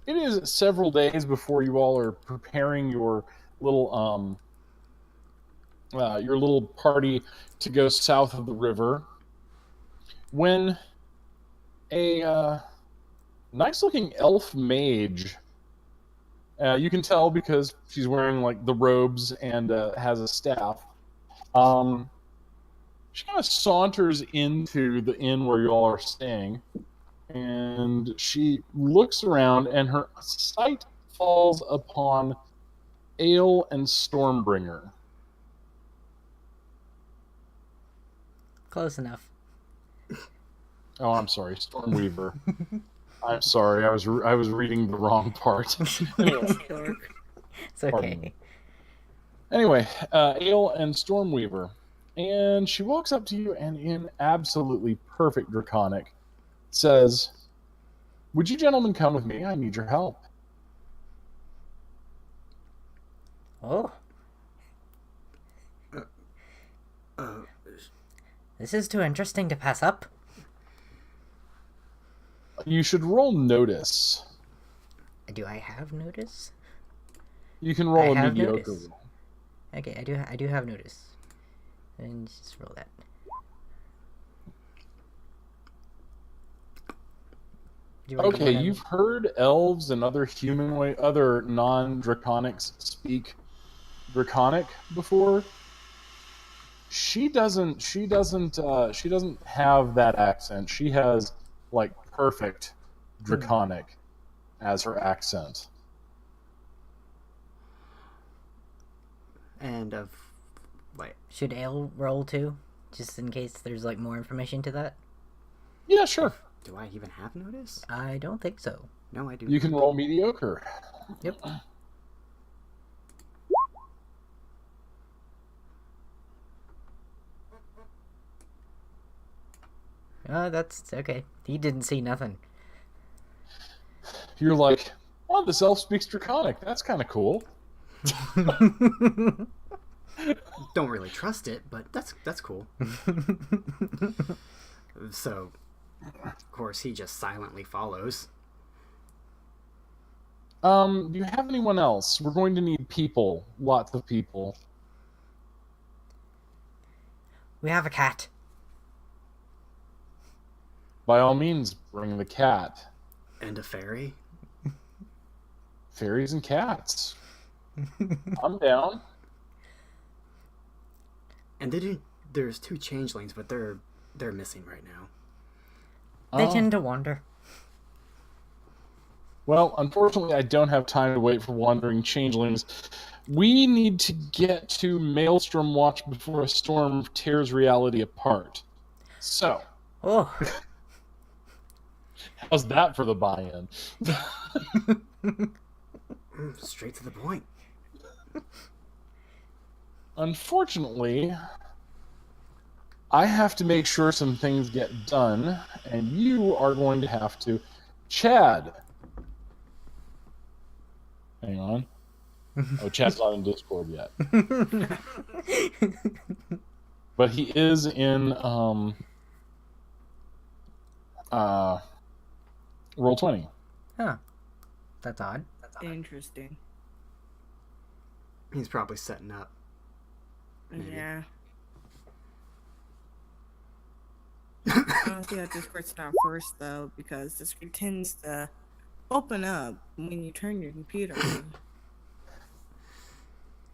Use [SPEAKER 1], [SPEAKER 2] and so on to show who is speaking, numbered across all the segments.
[SPEAKER 1] It is several days before you all are preparing your little party to go south of the river when a nice-looking elf mage. You can tell because she's wearing like the robes and has a staff. Um, she kind of saunters into the inn where you all are staying, and she looks around, and her sight falls upon Ale and Stormbringer.
[SPEAKER 2] Close enough.
[SPEAKER 1] Oh, I'm sorry, Stormweaver. I'm sorry, I was reading the wrong part. Anyway,
[SPEAKER 2] It's okay.
[SPEAKER 1] anyway, Ale and Stormweaver, and she walks up to you and, in absolutely perfect Draconic, says, "Would you gentlemen come with me? I need your help."
[SPEAKER 2] Oh,
[SPEAKER 3] Uh, uh,
[SPEAKER 2] this is too interesting to pass up.
[SPEAKER 1] You should roll notice.
[SPEAKER 2] Do I have notice?
[SPEAKER 1] You can
[SPEAKER 2] I
[SPEAKER 1] roll a
[SPEAKER 2] have
[SPEAKER 1] mediocre
[SPEAKER 2] notice.
[SPEAKER 1] roll.
[SPEAKER 2] Okay, I do have notice. And just roll that.
[SPEAKER 1] Okay, you've heard elves and other other non-draconics speak Draconic before. She doesn't. She doesn't have that accent. She has like perfect Draconic as her accent.
[SPEAKER 3] and of wait,
[SPEAKER 2] Should Ale roll too? Just in case there's like more information to that?
[SPEAKER 1] Yeah, sure.
[SPEAKER 3] do I even have notice?
[SPEAKER 2] I don't think so.
[SPEAKER 3] No, I do.
[SPEAKER 1] You can roll mediocre.
[SPEAKER 2] Yep. That's okay. He didn't see nothing.
[SPEAKER 1] You're like, oh, this elf speaks Draconic. That's kind of cool.
[SPEAKER 3] Don't really trust it, but that's cool. So, of course, he just silently follows.
[SPEAKER 1] Do you have anyone else? We're going to need people. Lots of people.
[SPEAKER 2] We have a cat.
[SPEAKER 1] By all means, bring the cat.
[SPEAKER 3] And a fairy.
[SPEAKER 1] Fairies and cats. I'm down.
[SPEAKER 3] And there's two changelings, but they're missing right now.
[SPEAKER 2] They
[SPEAKER 1] Oh.
[SPEAKER 2] tend to wander.
[SPEAKER 1] Well, unfortunately, I don't have time to wait for wandering changelings. We need to get to Maelstrom Watch before a storm tears reality apart. So,
[SPEAKER 2] Oh,
[SPEAKER 1] how's that for the buy-in?
[SPEAKER 3] Straight to the point.
[SPEAKER 1] Unfortunately, I have to make sure some things get done, and you are going to have to... Chad! Hang on. Oh, Chad's not in Discord yet. But he is in Roll20.
[SPEAKER 2] huh. That's odd.
[SPEAKER 4] Interesting.
[SPEAKER 3] He's probably setting up. Maybe.
[SPEAKER 4] Yeah. Honestly, that Discord's not first though, because Discord tends to open up when you turn your computer on.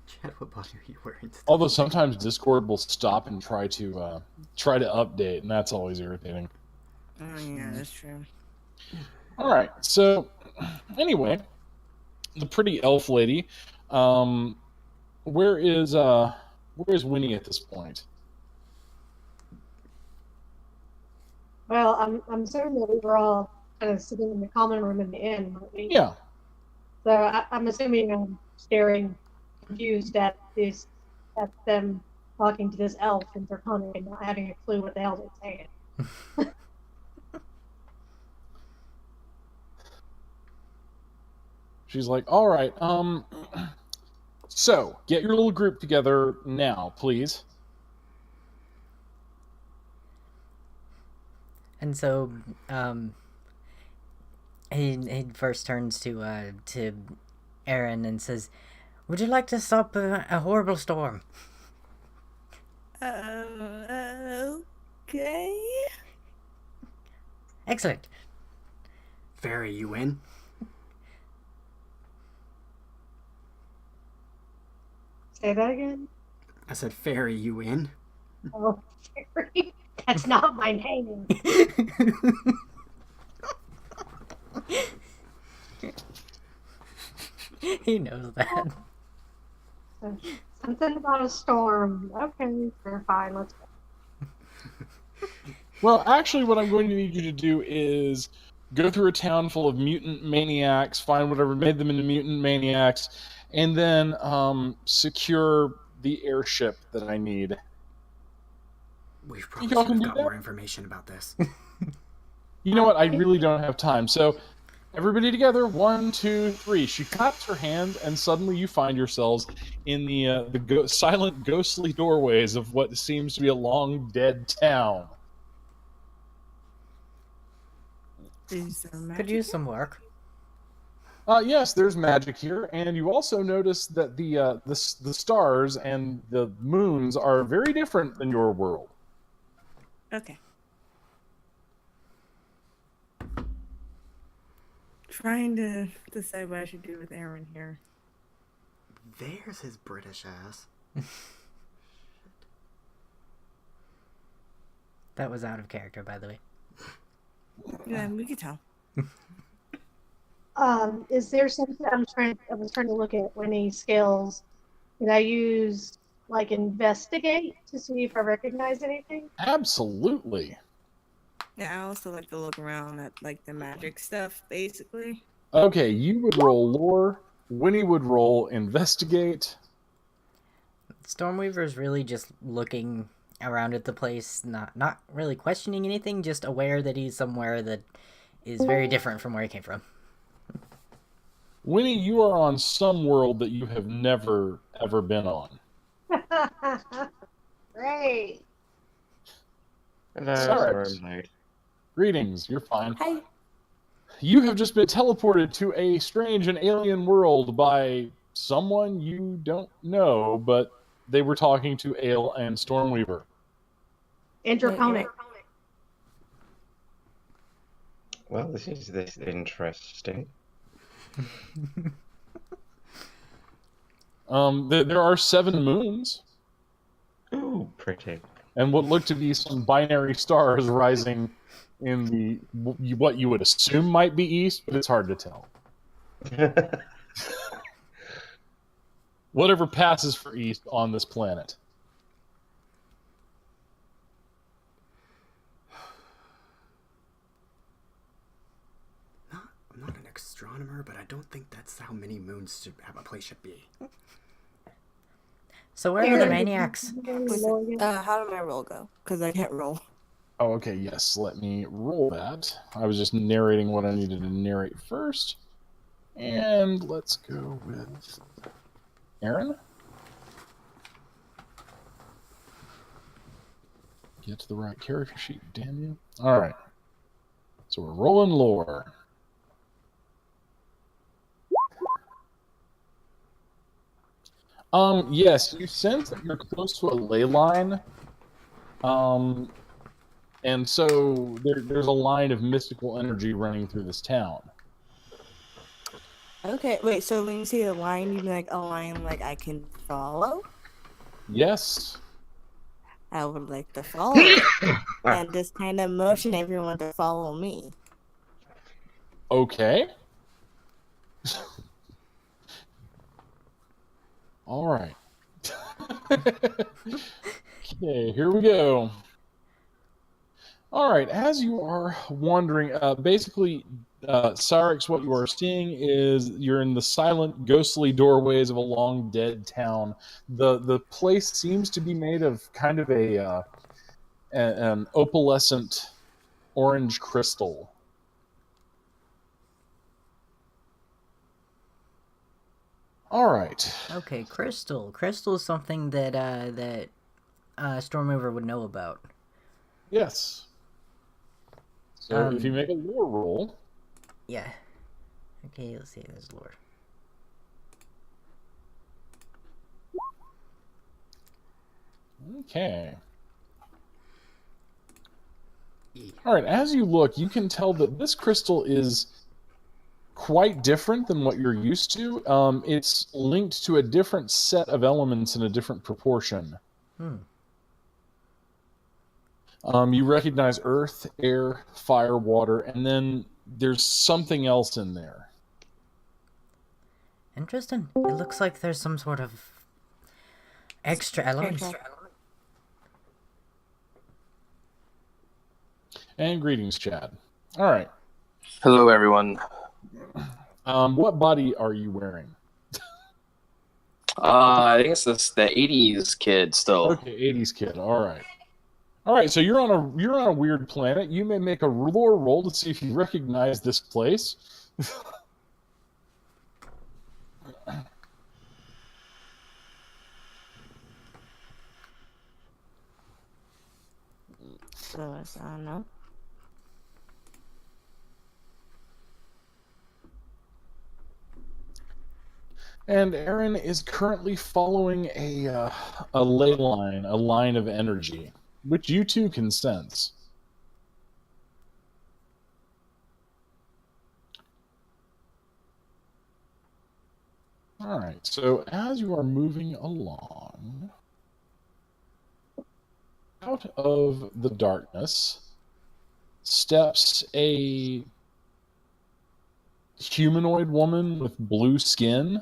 [SPEAKER 3] Chad, what body are you wearing today?
[SPEAKER 1] Although sometimes Discord will stop and try to update, and that's always irritating.
[SPEAKER 4] Oh yeah, that's true.
[SPEAKER 1] All right. So, anyway, the pretty elf lady. Where is Winnie at this point?
[SPEAKER 5] Well, I'm assuming that we were all kind of sitting in the common room in the inn, weren't we?
[SPEAKER 1] Yeah.
[SPEAKER 5] So I'm assuming I'm staring confused at them talking to this elf in Draconic and not having a clue what the hell they're saying.
[SPEAKER 1] She's like, all right, so get your little group together now, please.
[SPEAKER 2] And so, He first turns to Aaron and says, "Would you like to stop a horrible storm?"
[SPEAKER 4] Okay.
[SPEAKER 2] Excellent.
[SPEAKER 3] Fairy, you in?
[SPEAKER 5] Say that again.
[SPEAKER 3] I said, Fairy, you in?
[SPEAKER 5] Oh, Fairy. That's not my name.
[SPEAKER 2] He knows that.
[SPEAKER 5] Something about a storm. Okay, we're fine. Let's go.
[SPEAKER 1] Well, actually, what I'm going to need you to do is go through a town full of mutant maniacs, find whatever made them into mutant maniacs, and then secure the airship that I need.
[SPEAKER 3] We probably
[SPEAKER 1] y'all
[SPEAKER 3] should
[SPEAKER 1] can
[SPEAKER 3] have
[SPEAKER 1] do
[SPEAKER 3] got
[SPEAKER 1] that?
[SPEAKER 3] more information about this.
[SPEAKER 1] You know what? I really don't have time. So, everybody together. 1, 2, 3. She claps her hand, and suddenly you find yourselves in the silent, ghostly doorways of what seems to be a long dead town.
[SPEAKER 2] Could use some work.
[SPEAKER 1] Yes, there's magic here, and you also notice that the stars and the moons are very different than your world.
[SPEAKER 4] Okay. Trying to decide what I should do with Aaron here.
[SPEAKER 3] There's his British ass.
[SPEAKER 2] That was out of character, by the way.
[SPEAKER 4] Yeah, we could tell.
[SPEAKER 5] Is there something I was trying to look at Winnie's skills. Can I use like investigate to see if I recognize anything?
[SPEAKER 1] Absolutely.
[SPEAKER 4] Yeah, I also like to look around at like the magic stuff, basically.
[SPEAKER 1] Okay, you would roll lore. Winnie would roll investigate.
[SPEAKER 2] Stormweaver's really just looking around at the place, not really questioning anything, just aware that he's somewhere that is very different from where he came from.
[SPEAKER 1] Winnie, you are on some world that you have never, ever been on.
[SPEAKER 5] Great.
[SPEAKER 6] Hello,
[SPEAKER 1] Sorry.
[SPEAKER 6] sorry I'm late.
[SPEAKER 1] Greetings, you're fine.
[SPEAKER 5] Hi.
[SPEAKER 1] You have just been teleported to a strange and alien world by someone you don't know, but they were talking to Ale and Stormweaver.
[SPEAKER 5] Indraconic.
[SPEAKER 6] Well, this is interesting.
[SPEAKER 1] There are 7 moons,
[SPEAKER 6] Ooh, pretty.
[SPEAKER 1] and what look to be some binary stars rising in the what you would assume might be east, but it's hard to tell. Whatever passes for east on this planet.
[SPEAKER 3] I'm not an astronomer, but I don't think that's how many moons a place should be.
[SPEAKER 2] So where are the maniacs?
[SPEAKER 4] How did my roll go? Because I can't roll.
[SPEAKER 1] Oh, okay, yes, let me roll that. I was just narrating what I needed to narrate first. And let's go with Aaron. Get to the right character sheet, damn you. Alright. So we're rolling lore. Yes, you sense that you're close to a ley line. And so there's a line of mystical energy running through this town.
[SPEAKER 4] Okay, wait, so when you see a line, you mean like a line like I can follow?
[SPEAKER 1] Yes.
[SPEAKER 4] I would like to follow it. And just kind of motion everyone to follow me.
[SPEAKER 1] Okay. All right. Okay, here we go. All right, as you are wandering, basically, Cyrix, what you are seeing is you're in the silent, ghostly doorways of a long dead town. The place seems to be made of kind of an opalescent orange crystal. All right.
[SPEAKER 2] Okay, crystal. Crystal is something that Stormweaver would know about.
[SPEAKER 1] Yes. So if you make a lore roll,
[SPEAKER 2] Yeah. Okay, let's see. There's lore.
[SPEAKER 1] Okay. All right, as you look, you can tell that this crystal is quite different than what you're used to. It's linked to a different set of elements in a different proportion. You recognize earth, air, fire, water, and then there's something else in there.
[SPEAKER 2] Interesting. It looks like there's some sort of extra element.
[SPEAKER 1] And greetings, Chad. All right.
[SPEAKER 7] Hello, everyone.
[SPEAKER 1] What body are you wearing?
[SPEAKER 7] I think it's the '80s kid still.
[SPEAKER 1] Okay, 80s kid. All right. All right, so you're on a weird planet. You may make a lore roll to see if you recognize this place.
[SPEAKER 4] So I don't know.
[SPEAKER 1] And Aaron is currently following a ley line, a line of energy, which you too can sense. All right, so as you are moving along, out of the darkness steps a humanoid woman with blue skin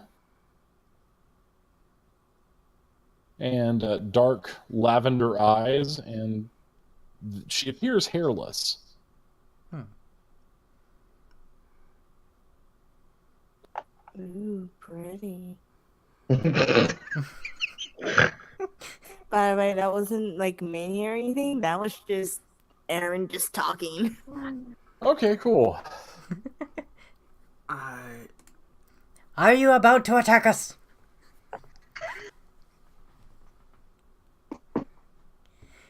[SPEAKER 1] and dark lavender eyes, and she appears hairless.
[SPEAKER 4] Ooh, pretty. By the way, that wasn't like Minnie or anything. That was just Aaron just talking.
[SPEAKER 1] Okay, cool.
[SPEAKER 2] Are you about to attack us?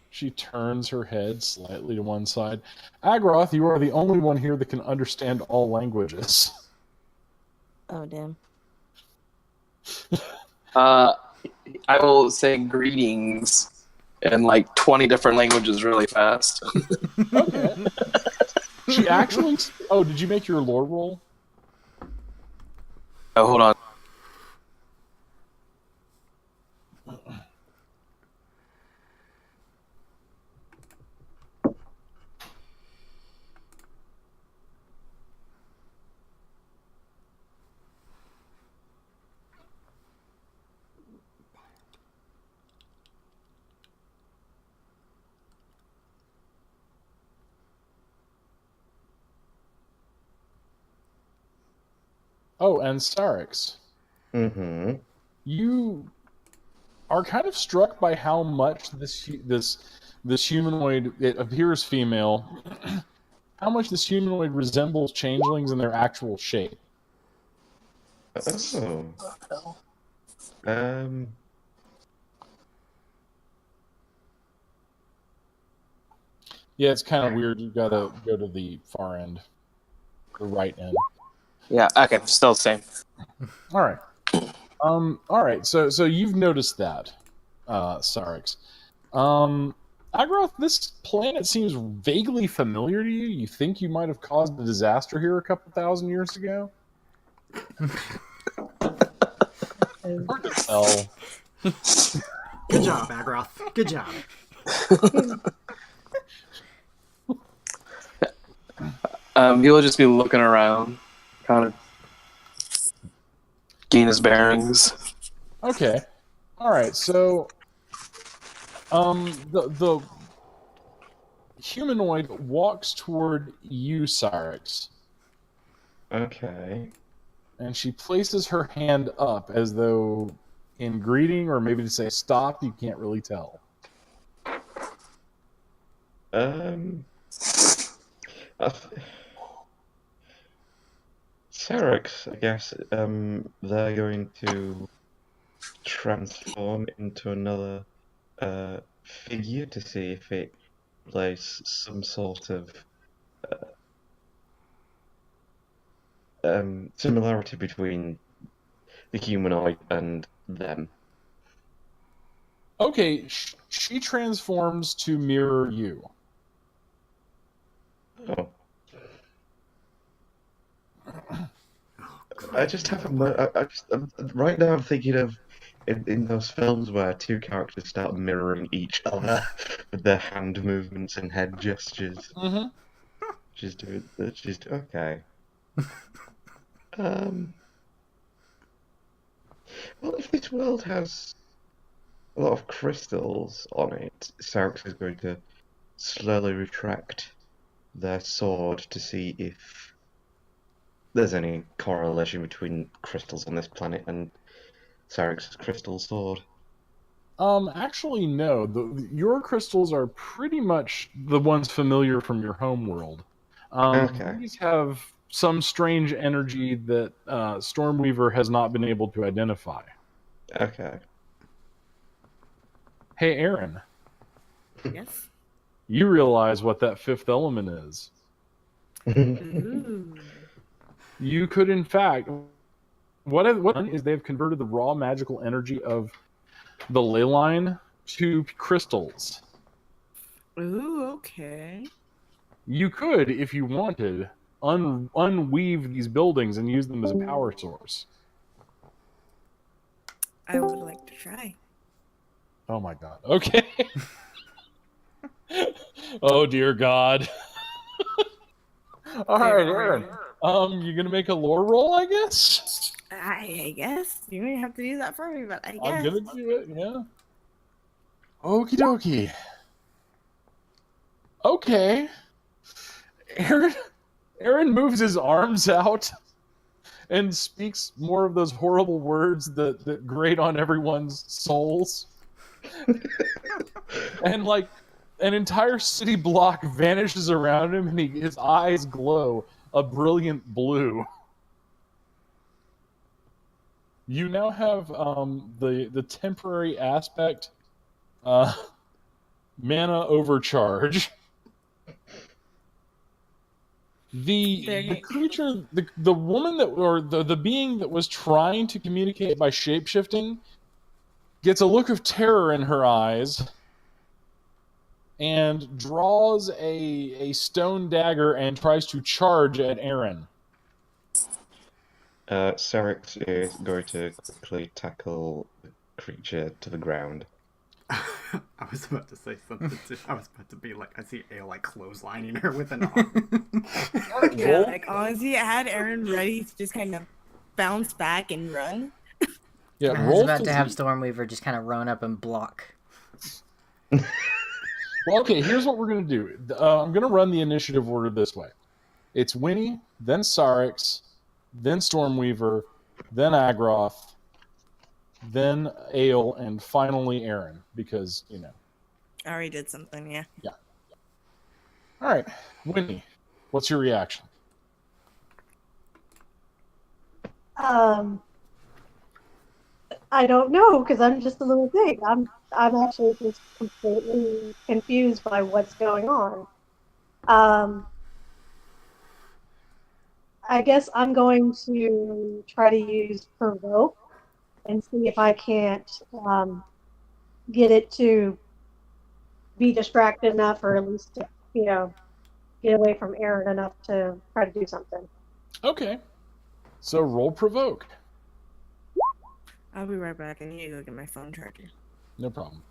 [SPEAKER 1] She turns her head slightly to one side. Agroth, you are the only one here that can understand all languages.
[SPEAKER 4] Oh, damn.
[SPEAKER 7] I will say greetings in like 20 different languages really fast.
[SPEAKER 1] Okay. She actually... Oh, did you make your lore roll?
[SPEAKER 7] Oh, hold on.
[SPEAKER 1] Oh, and Sarix.
[SPEAKER 6] Mm-hmm.
[SPEAKER 1] You are kind of struck by how much this humanoid, it appears female, how much this humanoid resembles changelings in their actual shape.
[SPEAKER 6] Oh.
[SPEAKER 1] Yeah, it's kind of weird. You've got to go to the far end, the right end.
[SPEAKER 7] Yeah, okay, still the same.
[SPEAKER 1] All right. All right. So you've noticed that, Sarix. Agroth, this planet seems vaguely familiar to you. You think you might have caused a disaster here a couple thousand years ago? Hard to tell.
[SPEAKER 3] Good job, Agroth. Good job.
[SPEAKER 7] He'll just be looking around, kind of gain his bearings.
[SPEAKER 1] Okay. All right. So, the humanoid walks toward you, Cyrix,
[SPEAKER 6] Okay.
[SPEAKER 1] and she places her hand up as though in greeting, or maybe to say stop. You can't really tell.
[SPEAKER 6] Sarix, I guess, they're going to transform into another figure to see if it plays some sort of similarity between the humanoid and them.
[SPEAKER 1] Okay, she transforms to mirror you.
[SPEAKER 6] Oh. I just have right now I'm thinking of in those films where two characters start mirroring each other with their hand movements and head gestures.
[SPEAKER 1] Mm-hmm.
[SPEAKER 6] She's okay. Well, if this world has a lot of crystals on it, Sarex is going to slowly retract their sword to see if there's any correlation between crystals on this planet and Sarex's crystal sword.
[SPEAKER 1] Actually, no. Your crystals are pretty much the ones familiar from your home world.
[SPEAKER 6] Okay.
[SPEAKER 1] These have some strange energy that Stormweaver has not been able to identify.
[SPEAKER 6] Okay.
[SPEAKER 1] Hey, Aaron,
[SPEAKER 4] Yes.
[SPEAKER 1] you realize what that fifth element is.
[SPEAKER 4] Ooh.
[SPEAKER 1] You could, in fact, what done is they've converted the raw magical energy of the ley line to crystals.
[SPEAKER 4] Ooh, okay.
[SPEAKER 1] You could, if you wanted, unweave these buildings and use them as a power source.
[SPEAKER 4] I would like to try.
[SPEAKER 1] Oh my god. Okay. Oh dear God. All right, Aaron. You gonna make a lore roll, I guess?
[SPEAKER 4] I guess. You may have to do that for me, but I
[SPEAKER 1] I'm
[SPEAKER 4] guess.
[SPEAKER 1] gonna do it, yeah. Okie dokie. Okay. Aaron moves his arms out and speaks more of those horrible words that grate on everyone's souls. And like an entire city block vanishes around him, and his eyes glow a brilliant blue. You now have the temporary aspect mana overcharge. The creature, the woman that, or the being that was trying to communicate by shapeshifting, gets a look of terror in her eyes and draws a stone dagger and tries to charge at Aaron.
[SPEAKER 6] Sarex is going to quickly tackle the creature to the ground.
[SPEAKER 3] I was about to say something too. I was about to be like, I see Ale like clotheslining her with an arm.
[SPEAKER 4] Yeah, like honestly, I had Aaron ready to just kind of bounce back and run.
[SPEAKER 1] Yeah,
[SPEAKER 2] I was
[SPEAKER 1] roll
[SPEAKER 2] about to have
[SPEAKER 1] physique.
[SPEAKER 2] Stormweaver just kind of run up and block.
[SPEAKER 1] Well, okay, here's what we're going to do. I'm going to run the initiative order this way. It's Winnie, then Sarex, then Stormweaver, then Agroth, then Ale, and finally Aaron, because, you know.
[SPEAKER 4] I already did something, yeah.
[SPEAKER 1] All right, Winnie, what's your reaction?
[SPEAKER 5] I don't know because I'm just a little thing. I'm actually just completely confused by what's going on. I guess I'm going to try to use provoke and see if I can't get it to be distracted enough, or at least to, get away from Aaron enough to try to do something.
[SPEAKER 1] Okay, so roll provoke.
[SPEAKER 4] I'll be right back. I need to go get my phone charger.
[SPEAKER 1] No problem.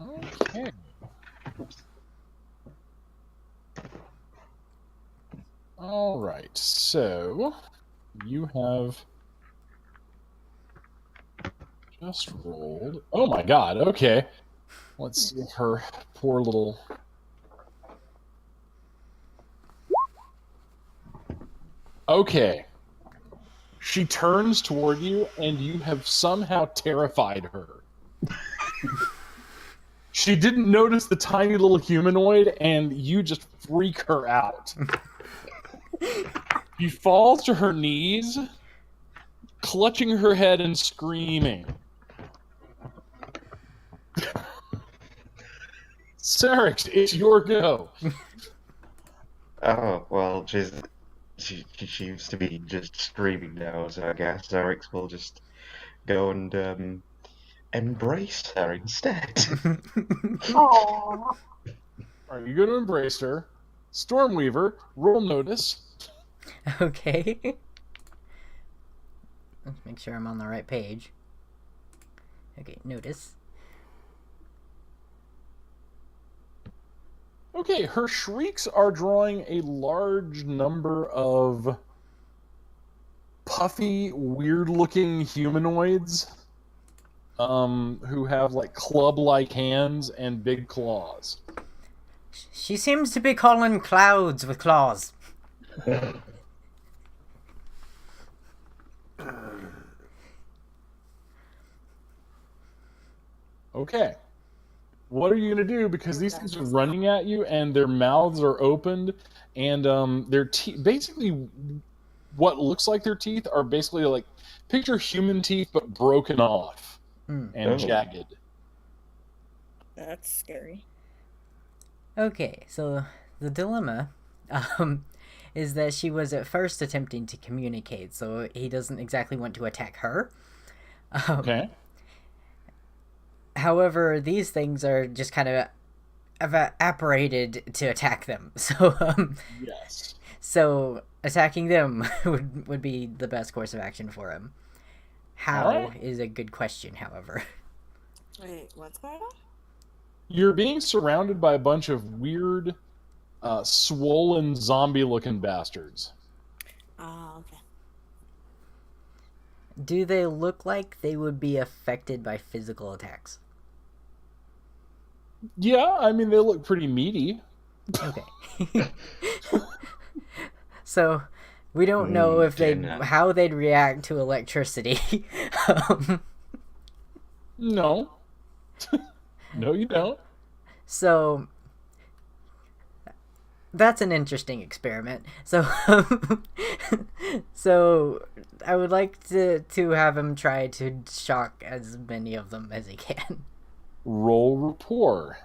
[SPEAKER 1] Okay. All right, so you have just rolled. Oh my god, okay. Let's see her poor little... Okay. She turns toward you, and you have somehow terrified her. She didn't notice the tiny little humanoid, and you just freak her out. She falls to her knees, clutching her head and screaming. Sarex, it's your go.
[SPEAKER 6] Oh, well, she seems to be just screaming now, so I guess Eric's will just go and embrace her instead.
[SPEAKER 5] Oh,
[SPEAKER 1] All right, you're going to embrace her. Stormweaver, roll notice.
[SPEAKER 2] Okay. Let's make sure I'm on the right page. Okay, notice.
[SPEAKER 1] Okay, her shrieks are drawing a large number of puffy, weird-looking humanoids who have like club-like hands and big claws.
[SPEAKER 2] She seems to be calling clouds with claws.
[SPEAKER 1] Okay. What are you going to do? Because these things are running at you and their mouths are opened and their teeth, basically what looks like their teeth are basically like, picture human teeth but broken off and
[SPEAKER 6] Oh.
[SPEAKER 1] jagged.
[SPEAKER 4] That's scary.
[SPEAKER 2] Okay, so the dilemma is that she was at first attempting to communicate, so he doesn't exactly want to attack her.
[SPEAKER 1] Okay.
[SPEAKER 2] However, these things are just kind of apparated to attack them. So,
[SPEAKER 1] Yes.
[SPEAKER 2] so attacking them would be the best course of action for him. How
[SPEAKER 1] Alright.
[SPEAKER 2] is a good question, however.
[SPEAKER 4] Wait, what's going on?
[SPEAKER 1] You're being surrounded by a bunch of weird, swollen, zombie-looking bastards.
[SPEAKER 4] Ah, okay.
[SPEAKER 2] Do they look like they would be affected by physical attacks?
[SPEAKER 1] Yeah, I mean, they look pretty meaty.
[SPEAKER 2] Okay. So, we don't know if
[SPEAKER 6] dinner.
[SPEAKER 2] how they'd react to electricity.
[SPEAKER 1] No. No, you don't.
[SPEAKER 2] So that's an interesting experiment. So so I would like to have him try to shock as many of them as he can.
[SPEAKER 1] Roll rapport.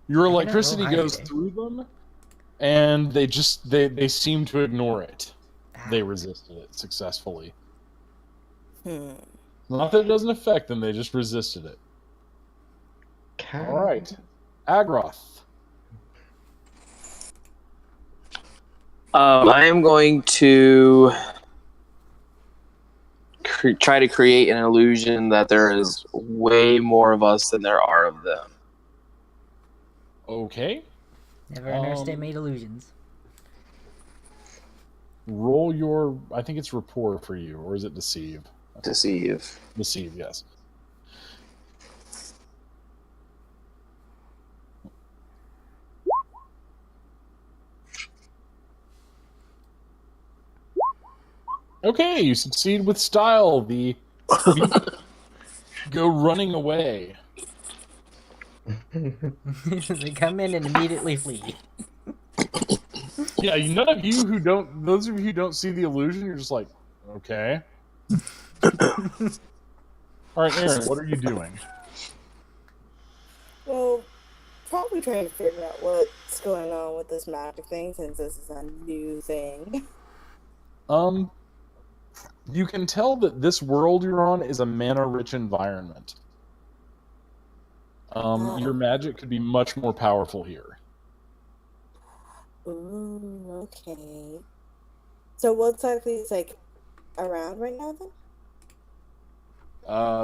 [SPEAKER 1] Your
[SPEAKER 2] I cannot roll
[SPEAKER 1] electricity
[SPEAKER 2] higher
[SPEAKER 1] goes
[SPEAKER 2] today.
[SPEAKER 1] through them, and they seem to ignore it. They resisted it successfully. Not that it doesn't affect them, they just resisted it.
[SPEAKER 6] Can
[SPEAKER 1] All right. Agroth.
[SPEAKER 7] I am going to try to create an illusion that there is way more of us than there are of them.
[SPEAKER 1] Okay.
[SPEAKER 2] Never underestimate illusions.
[SPEAKER 1] Roll your, I think it's rapport for you, or is it deceive?
[SPEAKER 7] Deceive.
[SPEAKER 1] Deceive, yes. Okay, you succeed with style. The go running away.
[SPEAKER 2] They come in and immediately flee.
[SPEAKER 1] Yeah, none of you who don't, those of you who don't see the illusion, you're just like, okay. All right, Aaron, what are you doing?
[SPEAKER 4] Well, probably trying to figure out what's going on with this magic thing since this is a new thing.
[SPEAKER 1] You can tell that this world you're on is a mana-rich environment. Your magic could be much more powerful here.
[SPEAKER 4] Ooh, okay. So what exactly is like around right now then?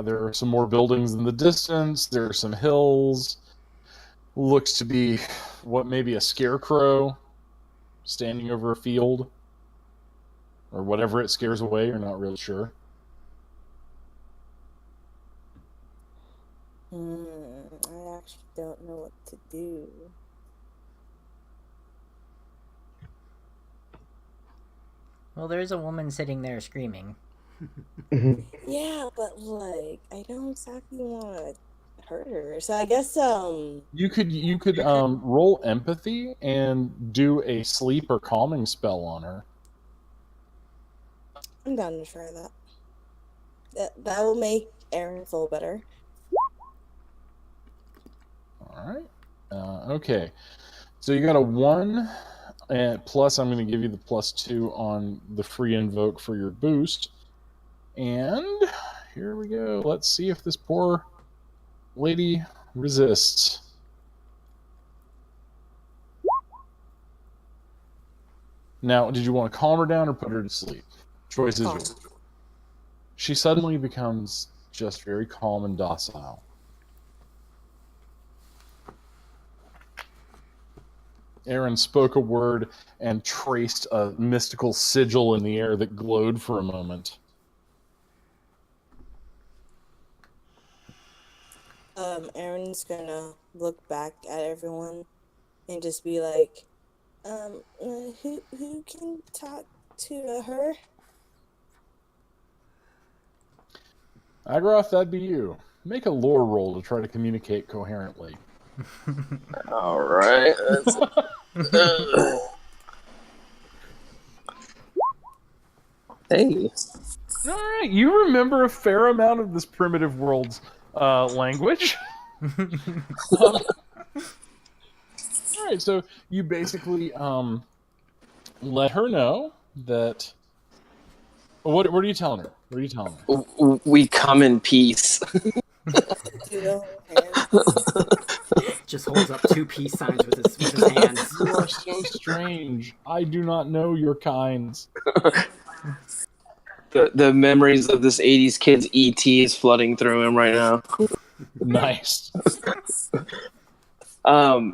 [SPEAKER 1] There are some more buildings in the distance. There are some hills. Looks to be what, maybe a scarecrow standing over a field, or whatever it scares away. You're not real sure.
[SPEAKER 4] I actually don't know what to do.
[SPEAKER 2] Well, there's a woman sitting there screaming.
[SPEAKER 4] Yeah, but like I don't exactly want to hurt her. So I guess
[SPEAKER 1] You could roll empathy and do a sleep or calming spell on her.
[SPEAKER 4] I'm down to try that. That will make Aaron feel better.
[SPEAKER 1] All right. Okay. So you got a 1, and plus I'm going to give you the +2 on the free invoke for your boost. And here we go. Let's see if this poor lady resists. Now, did you want to calm her down or put her to sleep? Choice is yours. She suddenly becomes just very calm and docile. Aaron spoke a word and traced a mystical sigil in the air that glowed for a moment.
[SPEAKER 4] Aaron's gonna look back at everyone and just be like, who can talk to her?
[SPEAKER 1] Agroth, that'd be you. Make a lore roll to try to communicate coherently.
[SPEAKER 7] All right. Hey.
[SPEAKER 1] All right, you remember a fair amount of this primitive world's language. All right, so you basically let her know that. What are you telling her? What are you telling her?
[SPEAKER 7] We come in peace.
[SPEAKER 3] Just holds up 2 peace signs with his hands.
[SPEAKER 1] You are so strange. I do not know your kinds.
[SPEAKER 7] The memories of this 80s kid's ET is flooding through him right now.
[SPEAKER 1] Nice.
[SPEAKER 7] I'll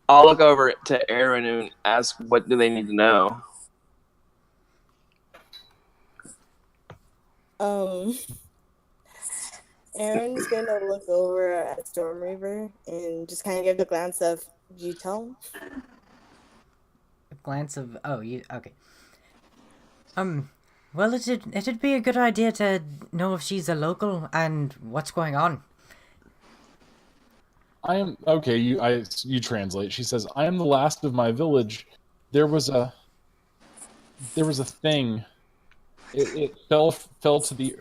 [SPEAKER 7] look over to Aaron and ask what do they need to know.
[SPEAKER 4] Aaron's gonna look over at Storm Reaver and just kind of give the glance of, you tell him?
[SPEAKER 2] A glance of, oh, you, okay. Well, it'd be a good idea to know if she's a local and what's going on.
[SPEAKER 1] I am okay. You translate. She says, "I am the last of my village. There was a thing. It fell to the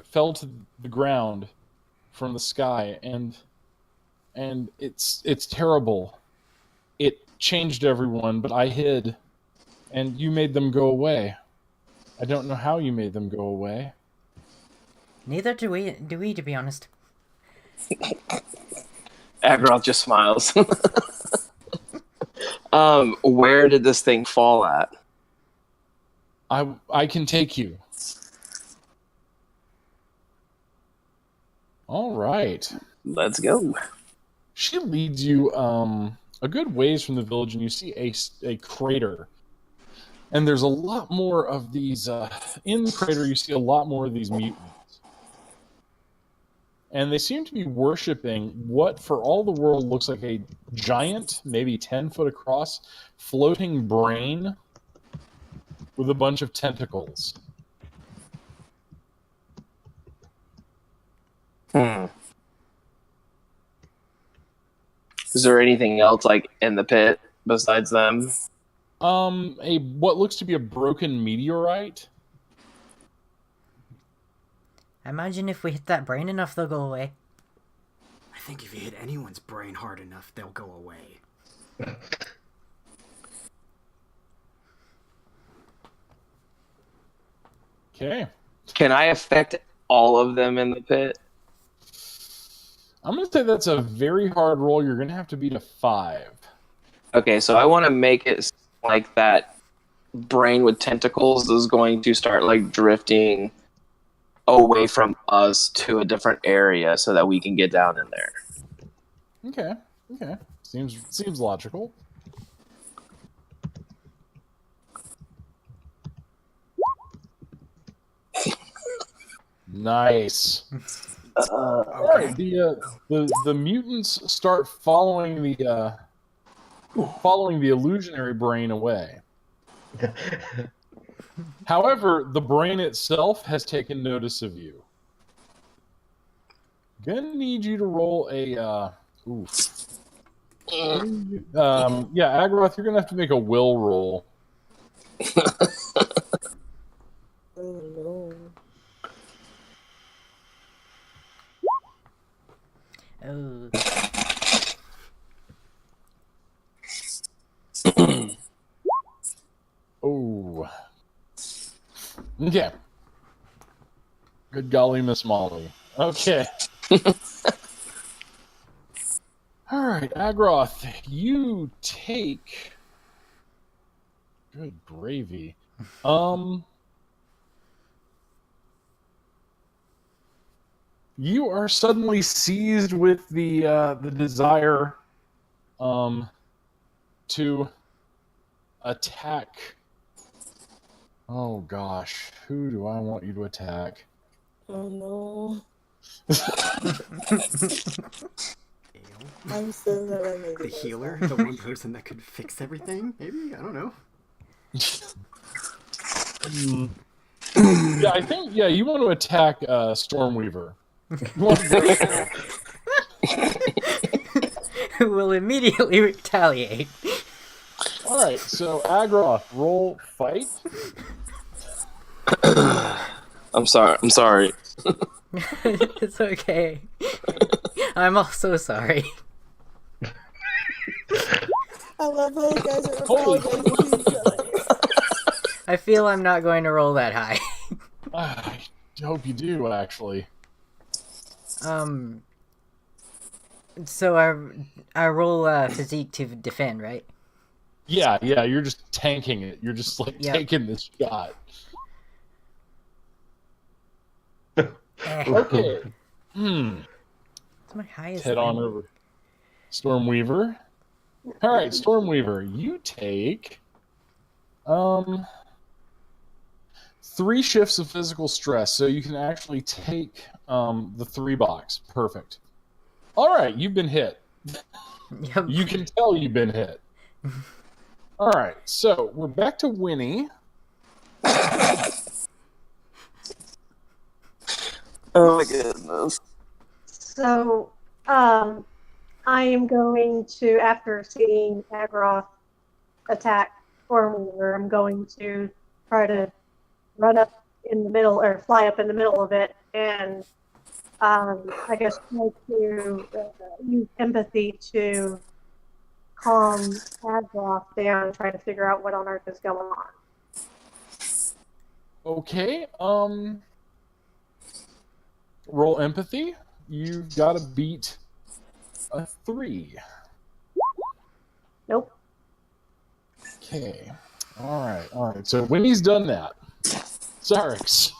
[SPEAKER 1] ground from the sky, and it's terrible. It changed everyone, but I hid, and you made them go away. I don't know how you made them go away.
[SPEAKER 2] Neither do we, to be honest.
[SPEAKER 7] Agroth just smiles. Where did this thing fall at?
[SPEAKER 1] I can take you." All right.
[SPEAKER 7] Let's go.
[SPEAKER 1] She leads you a good ways from the village, and you see a crater. And there's a lot more of these... in the crater, you see a lot more of these mutants. And they seem to be worshipping what, for all the world, looks like a giant, maybe 10 foot across, floating brain with a bunch of tentacles.
[SPEAKER 7] Is there anything else like in the pit besides them?
[SPEAKER 1] What looks to be a broken meteorite.
[SPEAKER 2] I imagine if we hit that brain enough, they'll go away.
[SPEAKER 3] I think if you hit anyone's brain hard enough, they'll go away.
[SPEAKER 1] Okay.
[SPEAKER 7] Can I affect all of them in the pit?
[SPEAKER 1] I'm going to say that's a very hard roll. You're going to have to beat a 5.
[SPEAKER 7] Okay, so I want to make it like that brain with tentacles is going to start like drifting away from us to a different area so that we can get down in there.
[SPEAKER 1] Okay. Seems logical. Nice. All right. The mutants start following the illusionary brain away. However, the brain itself has taken notice of you. Gonna need you to roll a Agroth, you're gonna have to make a will roll.
[SPEAKER 4] Oh no.
[SPEAKER 2] Oh.
[SPEAKER 1] Oh. Okay. Good golly, Miss Molly. Okay. All right, Agroth, you take. Good gravy. You are suddenly seized with the desire, to attack. Oh gosh, who do I want you to attack?
[SPEAKER 4] Oh no.
[SPEAKER 3] Ale.
[SPEAKER 4] I'm so glad I made
[SPEAKER 3] The
[SPEAKER 4] it.
[SPEAKER 3] healer, the one person that could fix everything. Maybe, I don't know.
[SPEAKER 1] Yeah, I think you want to attack Stormweaver. You want to
[SPEAKER 2] Who will immediately retaliate.
[SPEAKER 1] All right, so Agroth, roll fight.
[SPEAKER 7] I'm sorry.
[SPEAKER 2] It's okay. I'm also sorry.
[SPEAKER 4] I love how you guys are
[SPEAKER 1] Holy-
[SPEAKER 4] apologizing to each other.
[SPEAKER 2] I feel I'm not going to roll that high.
[SPEAKER 1] I hope you do, actually.
[SPEAKER 2] So I roll physique to defend, right?
[SPEAKER 1] Yeah, you're just tanking it. You're just like
[SPEAKER 2] Yep.
[SPEAKER 1] taking this shot.
[SPEAKER 2] Eh.
[SPEAKER 1] Okay.
[SPEAKER 2] What's my highest?
[SPEAKER 1] Head on over. Stormweaver. All right, Stormweaver, you take 3 shifts of physical stress, so you can actually take the 3 box. Perfect. All right, you've been hit.
[SPEAKER 2] Yep.
[SPEAKER 1] You can tell you've been hit. All right, so we're back to Winnie.
[SPEAKER 7] Oh my goodness.
[SPEAKER 5] So, I am going to, after seeing Agroth attack Stormweaver, I'm going to try to run up in the middle, or fly up in the middle of it, and I guess try to use empathy to calm Agroth down and try to figure out what on earth is going on.
[SPEAKER 1] Okay, roll empathy. You've got to beat a 3.
[SPEAKER 5] Nope.
[SPEAKER 1] Okay. All right. So Winnie's done that. Sarix,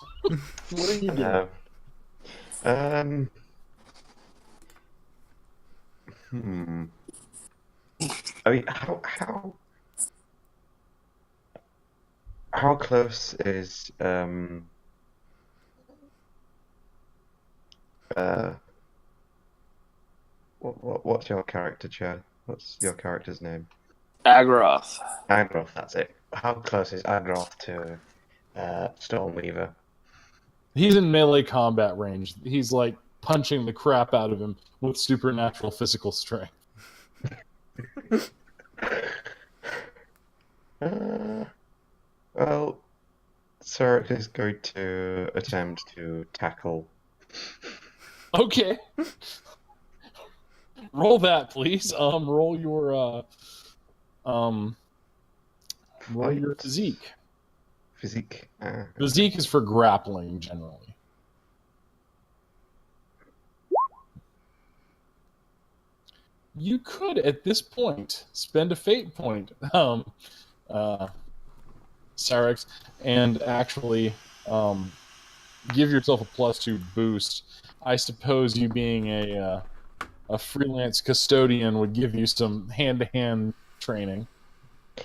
[SPEAKER 1] what are you doing?
[SPEAKER 6] I mean, how close is what's your character, Chad? What's your character's name?
[SPEAKER 7] Agroth.
[SPEAKER 6] Agroth, that's it. How close is Agroth to Stormweaver?
[SPEAKER 1] He's in melee combat range. He's like punching the crap out of him with supernatural physical strength.
[SPEAKER 6] Well, Sarek is going to attempt to tackle.
[SPEAKER 1] Okay. Roll that, please. Roll your physique.
[SPEAKER 6] Physique.
[SPEAKER 1] Physique is for grappling generally. You could, at this point, spend a fate point, Sarix, and actually give yourself a +2 boost. I suppose you being a freelance custodian would give you some hand-to-hand training.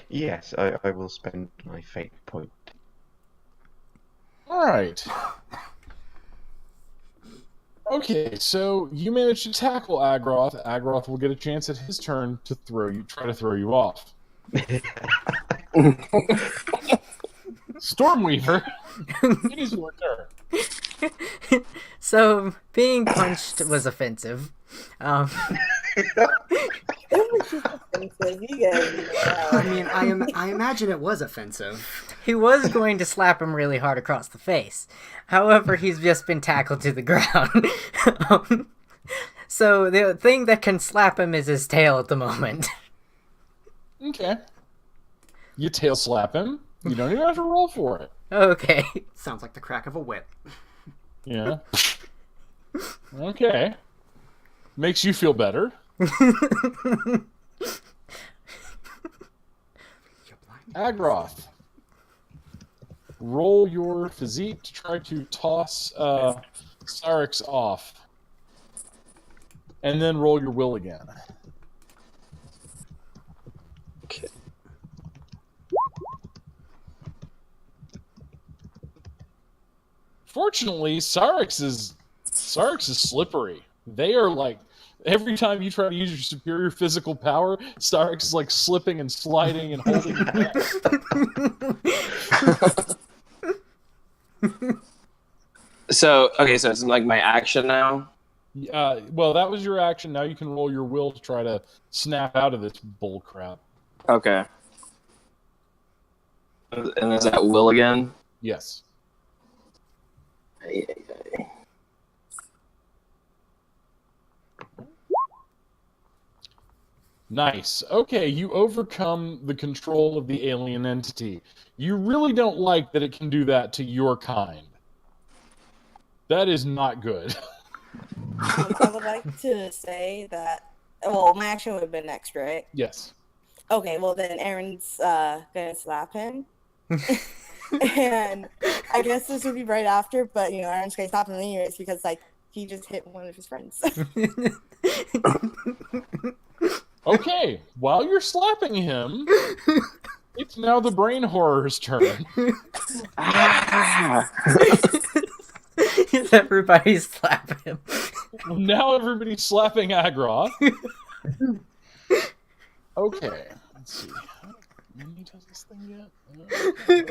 [SPEAKER 6] Yes, I will spend my fate point.
[SPEAKER 1] All right. Okay, so you managed to tackle Agroth. Agroth will get a chance at his turn to try to throw you off. Stormweaver, it is your turn.
[SPEAKER 2] So being punched was offensive.
[SPEAKER 4] It was just offensive. You guys.
[SPEAKER 3] I mean, I imagine it was offensive.
[SPEAKER 2] He was going to slap him really hard across the face. However, he's just been tackled to the ground. So the thing that can slap him is his tail at the moment.
[SPEAKER 1] Okay. You tail slap him. You don't even have to roll for it.
[SPEAKER 2] Okay.
[SPEAKER 3] Sounds like the crack of a whip.
[SPEAKER 1] Yeah. Okay. Makes you feel better. Agroth. Roll your physique to try to toss Syrinx off. And then roll your will again.
[SPEAKER 7] Okay.
[SPEAKER 1] Fortunately, Syrinx is slippery. They are like, every time you try to use your superior physical power, Syrinx is like slipping and sliding and holding you back.
[SPEAKER 7] So it's like my action now.
[SPEAKER 1] Well, that was your action. Now you can roll your will to try to snap out of this bull crap.
[SPEAKER 7] Okay. And is that will again?
[SPEAKER 1] Yes. Nice. Okay, you overcome the control of the alien entity. You really don't like that it can do that to your kind. That is not good.
[SPEAKER 4] I would like to say that. Well, my action would have been next, right?
[SPEAKER 1] Yes.
[SPEAKER 4] Okay, well then Aaron's gonna slap him. And I guess this would be right after, but Aaron's gonna slap him anyways because like he just hit one of his friends.
[SPEAKER 1] Okay, while you're slapping him, it's now the brain horror's turn.
[SPEAKER 2] Everybody slap him.
[SPEAKER 1] Now everybody's slapping Agroth. Okay, let's see. When he does this thing yet?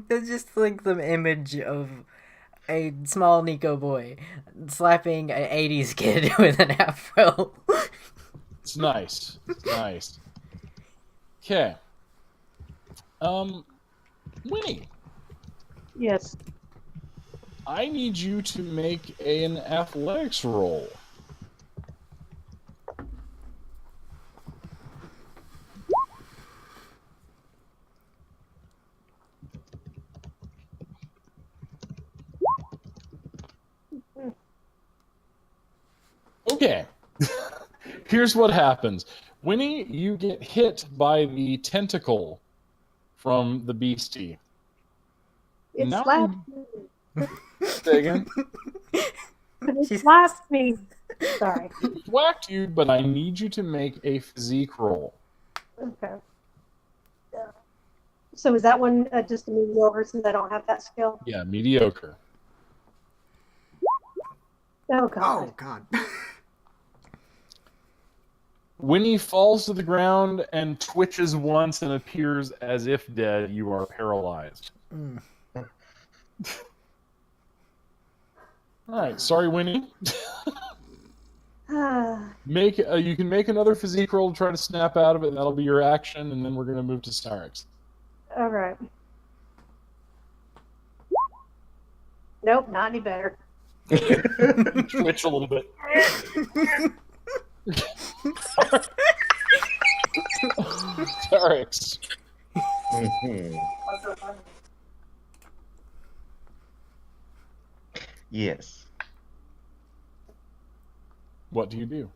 [SPEAKER 2] There's just like some image of a small Nico boy slapping an 80s kid with an afro.
[SPEAKER 1] It's nice. It's nice. Okay. Winnie,
[SPEAKER 5] Yes.
[SPEAKER 1] I need you to make an athletics roll. Okay. Here's what happens. Winnie, you get hit by the tentacle from the beastie.
[SPEAKER 5] It
[SPEAKER 1] Now
[SPEAKER 5] slapped
[SPEAKER 1] you-
[SPEAKER 5] me.
[SPEAKER 1] Say again?
[SPEAKER 5] It slapped me. Sorry.
[SPEAKER 1] It whacked you, but I need you to make a physique roll.
[SPEAKER 5] Okay. So is that one just a mediocre since I don't have that skill?
[SPEAKER 1] Yeah, mediocre.
[SPEAKER 5] Oh, God.
[SPEAKER 3] Oh, God.
[SPEAKER 1] Winnie falls to the ground and twitches once and appears as if dead. You are paralyzed.
[SPEAKER 2] Mm.
[SPEAKER 1] All right, sorry, Winnie.
[SPEAKER 5] Ah,
[SPEAKER 1] You can make another physique roll to try to snap out of it. That'll be your action, and then we're gonna move to Syrinx.
[SPEAKER 5] all right. Nope, not any better.
[SPEAKER 1] Twitch a little bit. Syrinx.
[SPEAKER 6] Mhm. Yes.
[SPEAKER 1] What do you do?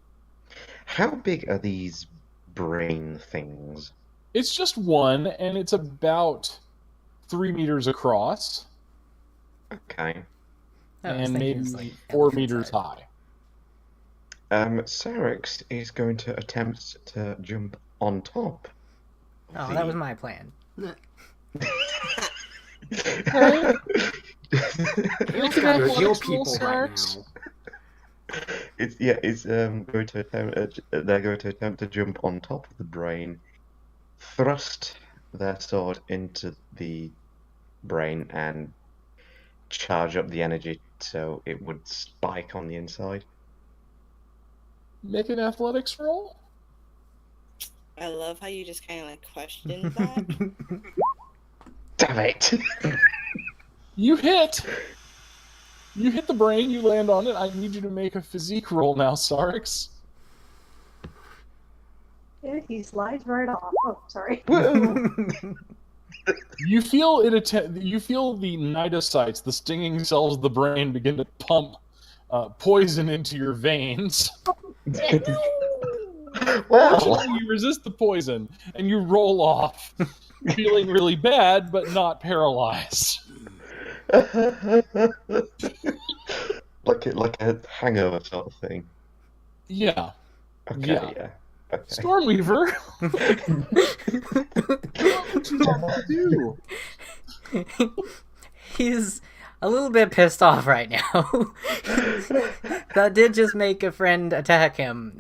[SPEAKER 6] How big are these brain things?
[SPEAKER 1] It's just one, and it's about 3 meters across,
[SPEAKER 6] Okay.
[SPEAKER 2] I was
[SPEAKER 1] and
[SPEAKER 2] thinking
[SPEAKER 1] maybe
[SPEAKER 2] it's like
[SPEAKER 1] 4
[SPEAKER 2] elephant
[SPEAKER 1] meters
[SPEAKER 2] size.
[SPEAKER 1] high.
[SPEAKER 6] Syrinx is going to attempt to jump on top.
[SPEAKER 2] Oh, that was my plan.
[SPEAKER 3] Hale's got to heal people right now.
[SPEAKER 6] It's going to attempt. They're going to attempt to jump on top of the brain, thrust their sword into the brain, and charge up the energy so it would spike on the inside.
[SPEAKER 1] Make an athletics roll.
[SPEAKER 4] I love how you just kind of like questioned that.
[SPEAKER 6] Damn it!
[SPEAKER 1] You hit. You hit the brain, you land on it. I need you to make a physique roll now, Sarix.
[SPEAKER 5] Yeah, he slides right off. Oh, sorry.
[SPEAKER 1] You feel you feel the cnidocytes, the stinging cells of the brain, begin to pump poison into your veins.
[SPEAKER 6] Well,
[SPEAKER 1] Fortunately, you resist the poison, and you roll off, feeling really bad, but not paralyzed.
[SPEAKER 6] like a hangover sort of thing.
[SPEAKER 1] Yeah.
[SPEAKER 6] Okay, yeah. Okay.
[SPEAKER 1] Stormweaver, what would you like to do?
[SPEAKER 2] He's a little bit pissed off right now. That did just make a friend attack him,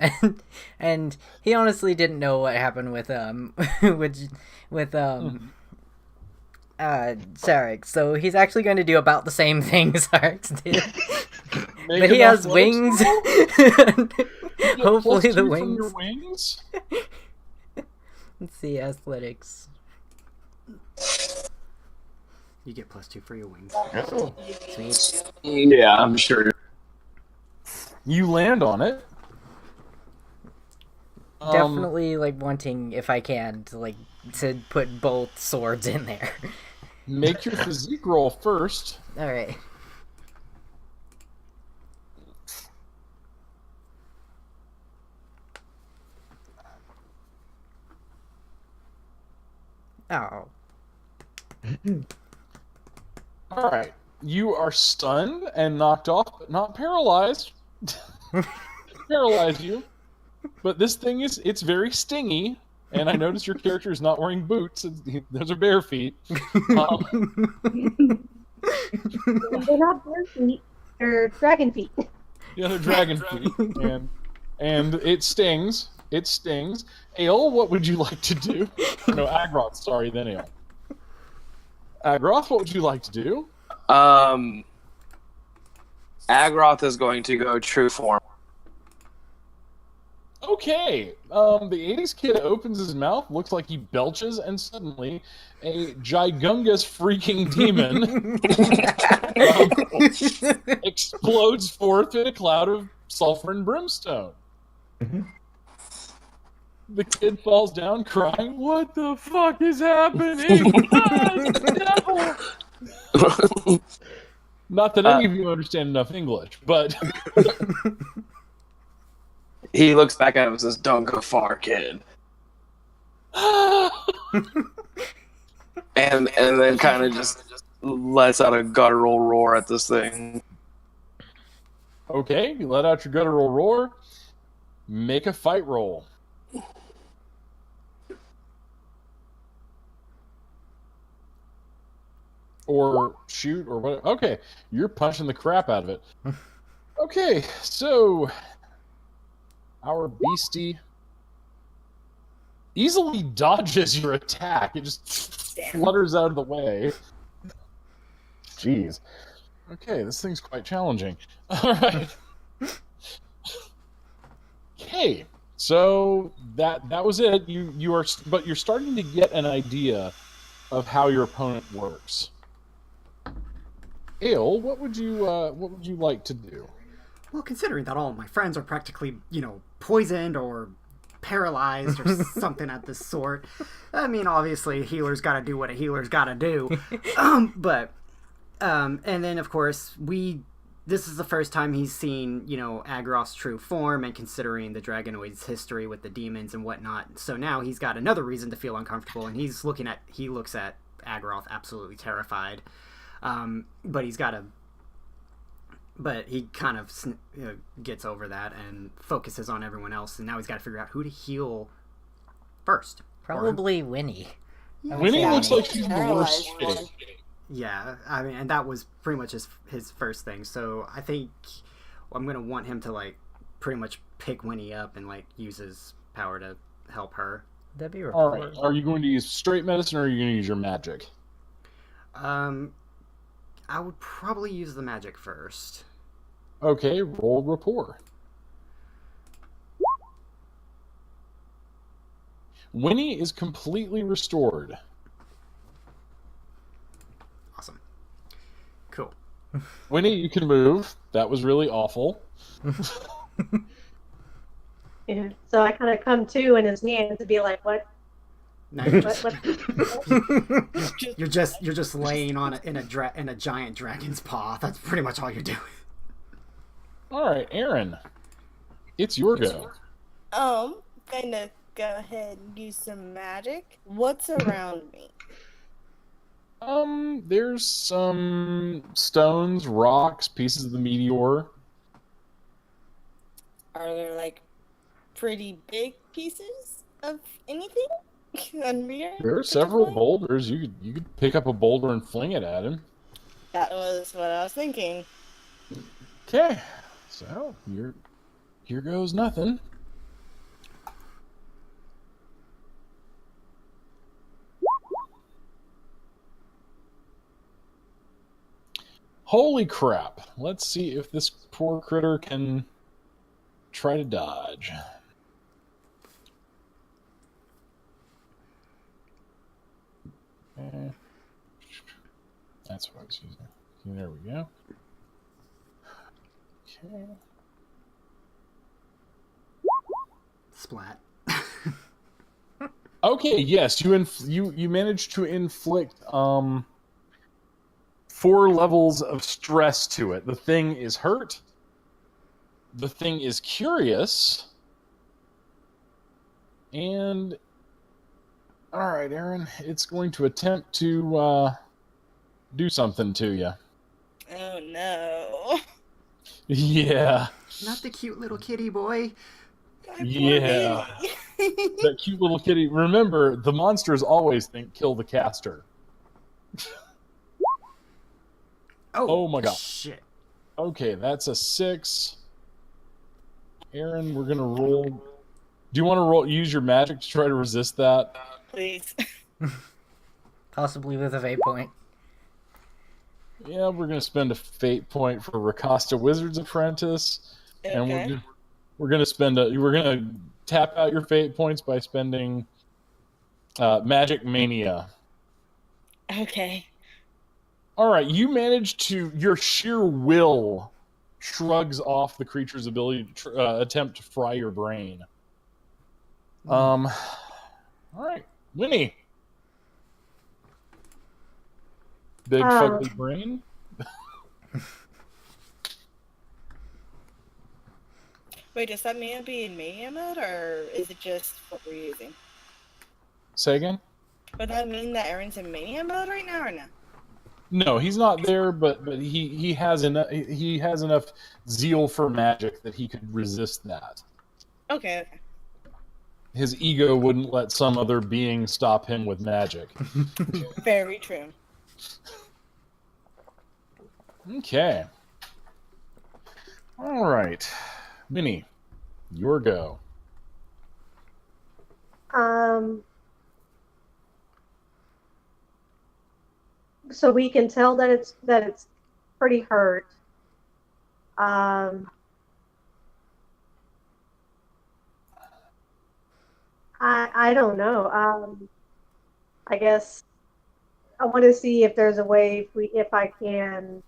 [SPEAKER 2] and he honestly didn't know what happened with Sarek. So he's actually going to do about the same thing Sarek did.
[SPEAKER 1] Make
[SPEAKER 2] But he
[SPEAKER 1] an
[SPEAKER 2] has
[SPEAKER 1] athletics
[SPEAKER 2] wings.
[SPEAKER 1] roll? You get
[SPEAKER 2] Hopefully
[SPEAKER 1] +2
[SPEAKER 2] the
[SPEAKER 1] from your
[SPEAKER 2] wings.
[SPEAKER 1] wings.
[SPEAKER 2] Let's see, athletics.
[SPEAKER 3] You get +2 for your wings.
[SPEAKER 6] Oh.
[SPEAKER 2] Sweet.
[SPEAKER 7] Yeah, I'm sure.
[SPEAKER 1] You land on it.
[SPEAKER 2] Definitely like wanting, if I can, to put both swords in there.
[SPEAKER 1] Make your physique roll first.
[SPEAKER 2] All right. Oh.
[SPEAKER 1] All right. You are stunned and knocked off, but not paralyzed. Paralyze you. But this thing it's very stingy, and I notice your character is not wearing boots. Those are bare feet.
[SPEAKER 5] They're not bird feet. They're dragon feet.
[SPEAKER 1] Yeah, they're dragon feet, and it stings. It stings. Ale, what would you like to do? No, Agroth. Sorry, then Ale. Agroth, what would you like to do?
[SPEAKER 7] Agroth is going to go true form.
[SPEAKER 1] Okay. The 80s kid opens his mouth, looks like he belches, and suddenly a gigungus freaking demon explodes forth in a cloud of sulfur and brimstone. The kid falls down crying, "What the fuck is happening?" Not that any of you understand enough English, but
[SPEAKER 7] He looks back at him and says, "Don't go far, kid." and then kind of just lets out a guttural roar at this thing.
[SPEAKER 1] Okay, you let out your guttural roar. Make a fight roll. Or shoot, or what? Okay, you're punching the crap out of it. Okay, so our beastie easily dodges your attack. It just flutters out of the way. Jeez. Okay, this thing's quite challenging. All right. Okay, so that was it. But you're starting to get an idea of how your opponent works. Ale, what would you like to do?
[SPEAKER 3] Well, considering that all of my friends are practically, poisoned or paralyzed or something of this sort, I mean, obviously, a healer's got to do what a healer's got to do. And then, of course, this is the first time he's seen, Agroth's true form, and considering the Dragonoid's history with the demons and whatnot. So now he's got another reason to feel uncomfortable, and he looks at Agroth absolutely terrified. But he kind of gets over that and focuses on everyone else, and now he's got to figure out who to heal first.
[SPEAKER 2] Probably Winnie.
[SPEAKER 1] Winnie looks like she's in the worst shape.
[SPEAKER 3] Yeah, I mean, and that was pretty much his first thing. So I think I'm gonna want him to pretty much pick Winnie up and use his power to help her.
[SPEAKER 2] That'd be
[SPEAKER 1] All right. Are you going to use straight medicine, or are you going to use your magic?
[SPEAKER 3] I would probably use the magic first.
[SPEAKER 1] Okay, roll rapport. Winnie is completely restored.
[SPEAKER 3] Awesome. Cool.
[SPEAKER 1] Winnie, you can move. That was really awful.
[SPEAKER 5] Yeah. So I kind of come to in his hands to be like, what?
[SPEAKER 3] Now you're
[SPEAKER 5] What?
[SPEAKER 3] just
[SPEAKER 5] What?
[SPEAKER 3] you're just laying on in a giant dragon's paw. That's pretty much all you're doing.
[SPEAKER 1] All right, Aaron, it's your go.
[SPEAKER 4] Gonna go ahead and use some magic. What's around me?
[SPEAKER 1] There's some stones, rocks, pieces of the meteor.
[SPEAKER 4] Are there like pretty big pieces of anything?
[SPEAKER 1] There are several boulders. You could pick up a boulder and fling it at him.
[SPEAKER 4] That was what I was thinking.
[SPEAKER 1] Okay, so here goes nothing. Holy crap! Let's see if this poor critter can try to dodge. That's what I was using. There we go. Okay.
[SPEAKER 3] Splat.
[SPEAKER 1] Okay. Yes, you managed to inflict 4 levels of stress to it. The thing is hurt. The thing is curious. And all right, Aaron, it's going to attempt to do something to you.
[SPEAKER 4] Oh no.
[SPEAKER 1] Yeah.
[SPEAKER 3] Not the cute little kitty boy.
[SPEAKER 1] Yeah. That cute little kitty. Remember, the monsters always think kill the caster. Oh my god.
[SPEAKER 3] Shit.
[SPEAKER 1] Okay, that's a 6. Aaron, we're gonna roll. Do you want to use your magic to try to resist that?
[SPEAKER 4] Please.
[SPEAKER 2] Possibly with a fate point.
[SPEAKER 1] Yeah, we're gonna spend a fate point for Rakasta Wizard's Apprentice, and
[SPEAKER 4] Okay.
[SPEAKER 1] we're gonna tap out your fate points by spending Magic Mania.
[SPEAKER 4] Okay.
[SPEAKER 1] All right, you managed to. Your sheer will shrugs off the creature's ability to attempt to fry your brain. All right, Winnie. Big fugly brain.
[SPEAKER 4] Wait, does that mean be in mania mode, or is it just what we're using?
[SPEAKER 1] Say again?
[SPEAKER 4] Would that mean that Aaron's in mania mode right now, or no?
[SPEAKER 1] No, he's not there, but he has enough zeal for magic that he could resist that.
[SPEAKER 4] Okay.
[SPEAKER 1] His ego wouldn't let some other being stop him with magic.
[SPEAKER 4] Very true.
[SPEAKER 1] Okay. All right. Minnie, your go.
[SPEAKER 5] So we can tell that it's pretty hurt. I don't know. I guess I want to see if there's a way if I can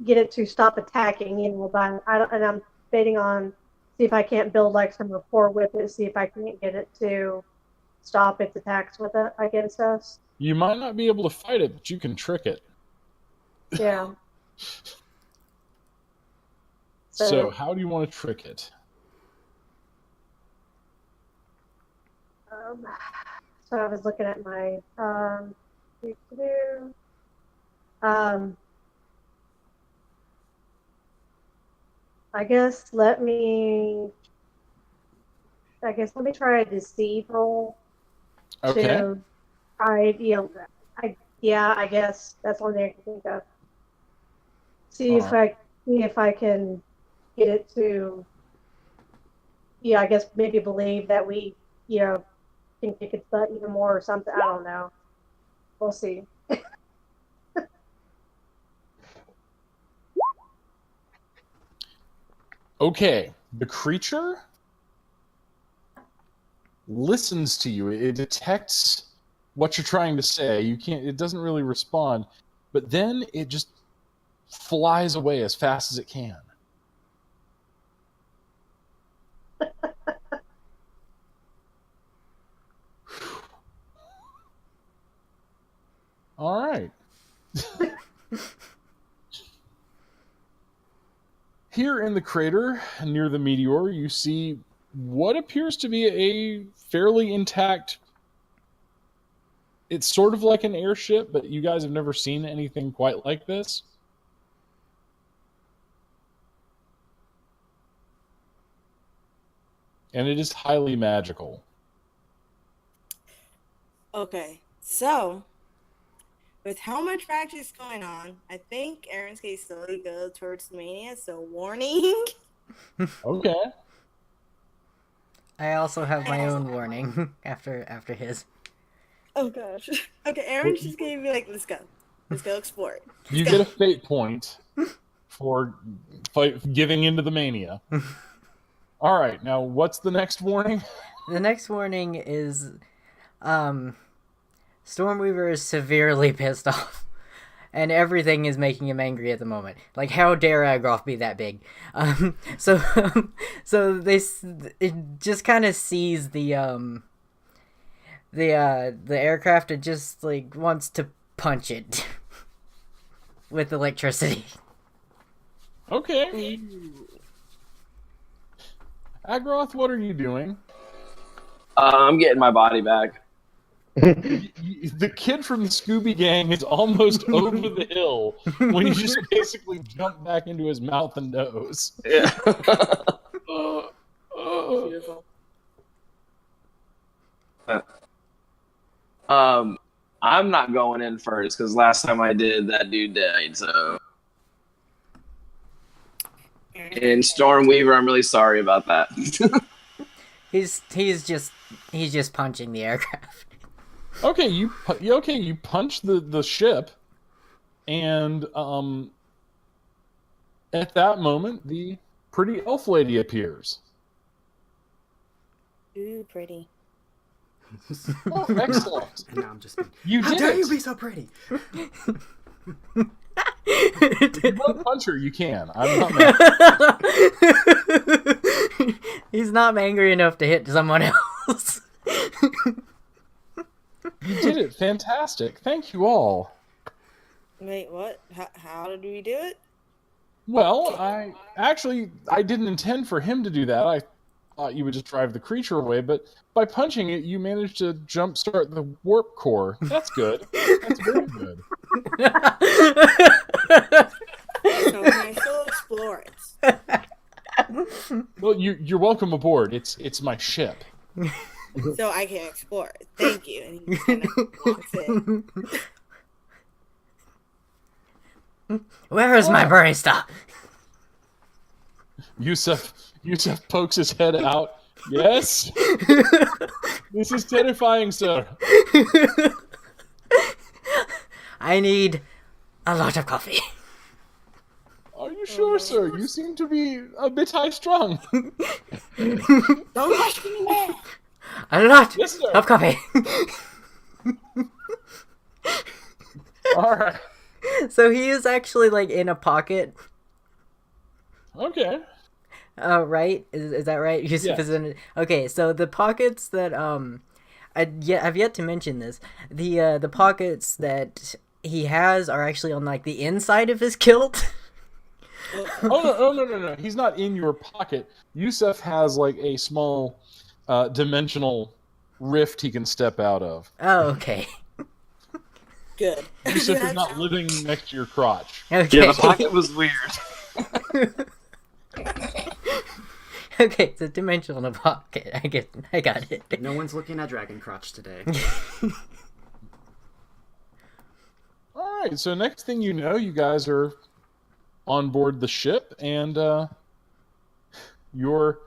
[SPEAKER 5] get it to stop attacking. But and I'm debating on see if I can't build like some rapport with it. See if I can't get it to stop its attacks with it against us.
[SPEAKER 1] You might not be able to fight it, but you can trick it.
[SPEAKER 5] Yeah.
[SPEAKER 1] So how do you want to trick it?
[SPEAKER 5] So I was looking at my I guess let me try a deceive roll.
[SPEAKER 1] Okay.
[SPEAKER 5] To I guess that's one thing I can think of. See if I can get it to I guess maybe believe that we can kick its butt even more or something. I don't know. We'll see.
[SPEAKER 1] Okay. The creature listens to you. It detects what you're trying to say. It doesn't really respond. but then it just flies away as fast as it can. All right. Here in the crater near the meteor, you see what appears to be a fairly intact. It's sort of like an airship, but you guys have never seen anything quite like this. And it is highly magical.
[SPEAKER 4] Okay, so with how much practice going on, I think Aaron's gonna slowly go towards Mania. So warning.
[SPEAKER 1] Okay.
[SPEAKER 2] I also have my own warning after his.
[SPEAKER 4] Oh gosh. Okay, Aaron's just gonna be like, "Let's go explore."
[SPEAKER 1] You get a fate point for giving into the mania. All right, now what's the next warning?
[SPEAKER 2] The next warning is, Stormweaver is severely pissed off, and everything is making him angry at the moment. Like, how dare Agroth be that big? So it just kind of sees the aircraft and just like wants to punch it with electricity.
[SPEAKER 1] Okay. Agroth, what are you doing?
[SPEAKER 7] I'm getting my body back.
[SPEAKER 1] The kid from the Scooby Gang is almost over the hill when you just basically jump back into his mouth and nose.
[SPEAKER 7] Yeah.
[SPEAKER 4] Beautiful.
[SPEAKER 7] I'm not going in first because last time I did, that dude died. So, and Stormweaver, I'm really sorry about that.
[SPEAKER 2] He's just punching the aircraft.
[SPEAKER 1] Okay, you punch the ship, and at that moment, the pretty elf lady appears.
[SPEAKER 4] Ooh, pretty.
[SPEAKER 1] Oh, excellent!
[SPEAKER 3] And now I'm just.
[SPEAKER 1] You
[SPEAKER 3] How
[SPEAKER 1] did
[SPEAKER 3] dare
[SPEAKER 1] it!
[SPEAKER 3] you be so pretty?
[SPEAKER 1] If you want to punch her, you can. I'm not mad.
[SPEAKER 2] He's not angry enough to hit someone else.
[SPEAKER 1] You did it! Fantastic! Thank you all.
[SPEAKER 4] Wait, what? How did we do it?
[SPEAKER 1] Well, I didn't intend for him to do that. I thought you would just drive the creature away, but by punching it, you managed to jumpstart the warp core. That's good. That's very good.
[SPEAKER 4] So can I still explore it?
[SPEAKER 1] Well, you're welcome aboard. It's my ship.
[SPEAKER 4] So I can explore it. Thank you. And he kind of walks in.
[SPEAKER 2] Where is my barista?
[SPEAKER 1] Yusuf pokes his head out. Yes? This is terrifying, sir.
[SPEAKER 2] I need a lot of coffee.
[SPEAKER 1] Are you sure, sir? You seem to be a bit high-strung.
[SPEAKER 4] Don't rush me, man.
[SPEAKER 2] A lot
[SPEAKER 1] Yes, sir.
[SPEAKER 2] of coffee.
[SPEAKER 1] All right.
[SPEAKER 2] So he is actually like in a pocket.
[SPEAKER 1] Okay.
[SPEAKER 2] Right? Is that right? Yusuf is in. Okay, so the pockets that I've yet to mention this. The pockets that he has are actually on like the inside of his kilt.
[SPEAKER 1] Oh no! He's not in your pocket. Yusuf has like a small dimensional rift he can step out of.
[SPEAKER 2] Oh, okay.
[SPEAKER 4] Good.
[SPEAKER 1] Yusuf is not living next to your crotch.
[SPEAKER 2] Okay.
[SPEAKER 7] Yeah, the pocket was weird.
[SPEAKER 2] Okay, it's a dimensional pocket. I got it.
[SPEAKER 3] No one's looking at Dragon Crotch today.
[SPEAKER 1] All right. So next thing you know, you guys are on board the ship, and your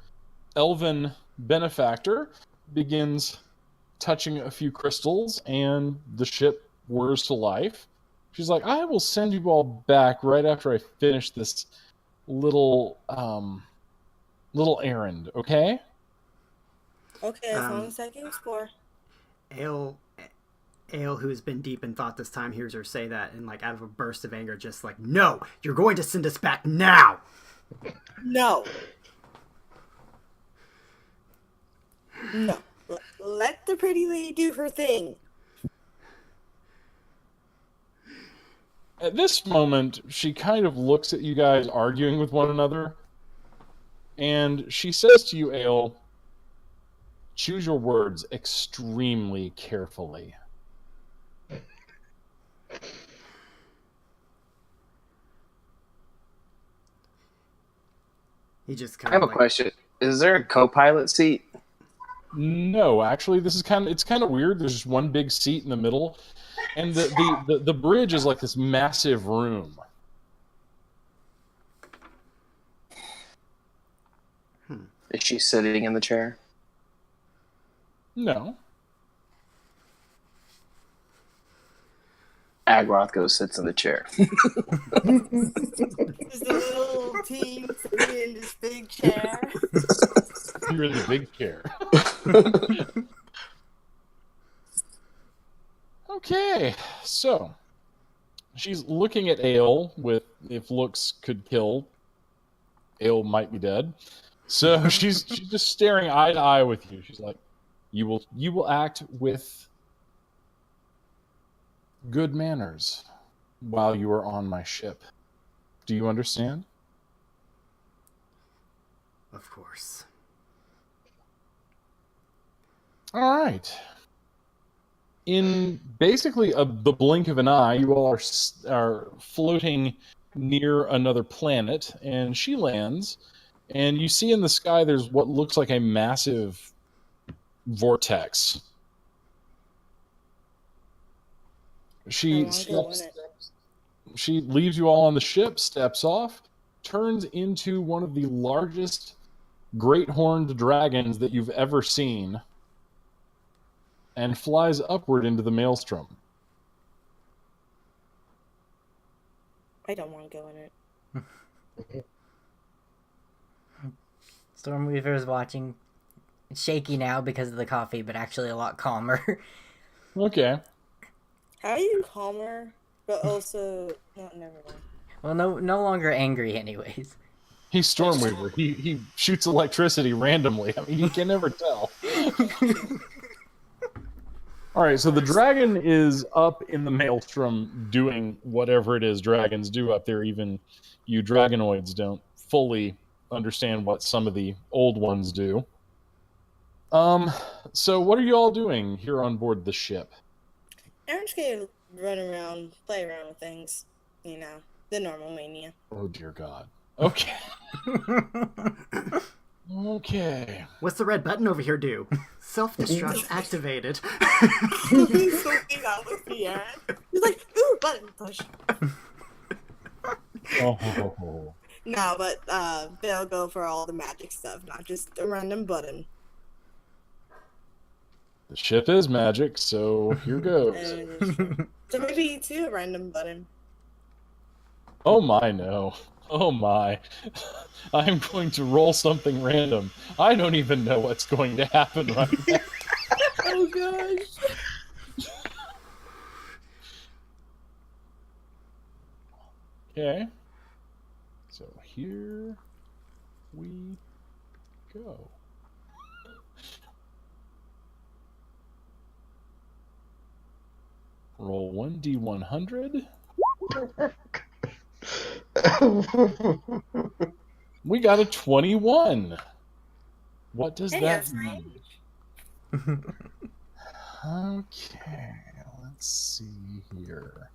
[SPEAKER 1] elven benefactor begins touching a few crystals, and the ship whirs to life. She's like, I will send you all back right after I finish this little errand, okay?
[SPEAKER 4] Okay, as long as I can explore.
[SPEAKER 3] Ale, Ale, who's been deep in thought this time, hears her say that, and like out of a burst of anger, just like, "No, you're going to send us back now."
[SPEAKER 4] No. No. Let the pretty lady do her thing.
[SPEAKER 1] At this moment, she kind of looks at you guys arguing with one another, and she says to you, Ale, choose your words extremely carefully.
[SPEAKER 3] He just
[SPEAKER 7] I
[SPEAKER 3] kind
[SPEAKER 7] have
[SPEAKER 3] of
[SPEAKER 7] a question. Is there a co-pilot seat?
[SPEAKER 1] No, actually, this is it's kind of weird. There's just one big seat in the middle, and the bridge is like this massive room.
[SPEAKER 7] Is she sitting in the chair?
[SPEAKER 1] No.
[SPEAKER 7] Agroth goes sits in the chair.
[SPEAKER 4] Just a little team sitting in this big chair.
[SPEAKER 1] You're in the big chair. Okay, so she's looking at Ale with, if looks could kill, Ale might be dead. So she's just staring eye to eye with you. She's like, you will act with good manners while you are on my ship. Do you understand?
[SPEAKER 3] Of course.
[SPEAKER 1] All right. In basically the blink of an eye, you all are floating near another planet, and she lands, and you see in the sky there's what looks like a massive vortex. She leaves you all on the ship, steps off, turns into one of the largest great horned dragons that you've ever seen, and flies upward into the maelstrom.
[SPEAKER 4] I don't want to go in it.
[SPEAKER 2] Stormweaver is watching, shaky now because of the coffee, but actually a lot calmer.
[SPEAKER 1] Okay.
[SPEAKER 4] How are you calmer, but also no, never mind.
[SPEAKER 2] Well, no longer angry, anyways.
[SPEAKER 1] He's Stormweaver. He shoots electricity randomly. I mean, you can never tell. All right, so the dragon is up in the maelstrom doing whatever it is dragons do up there. Even you dragonoids don't fully understand what some of the old ones do. So what are you all doing here on board the ship?
[SPEAKER 4] Aaron's gonna run around, play around with things. You know, the normal mania.
[SPEAKER 1] Oh, dear God. Okay. Okay.
[SPEAKER 3] What's the red button over here do? Self-destruct activated.
[SPEAKER 4] He's looking out with me, Aaron. He's like, ooh, button push.
[SPEAKER 1] Oh.
[SPEAKER 4] No, but they'll go for all the magic stuff, not just a random button.
[SPEAKER 1] The ship is magic, so here goes.
[SPEAKER 4] So maybe too a random button.
[SPEAKER 1] Oh my, no. Oh my. I'm going to roll something random. I don't even know what's going to happen right now.
[SPEAKER 4] Oh gosh.
[SPEAKER 1] Okay. So here we go. Roll 1d100. We got a 21. What does that mean? Okay, let's see here.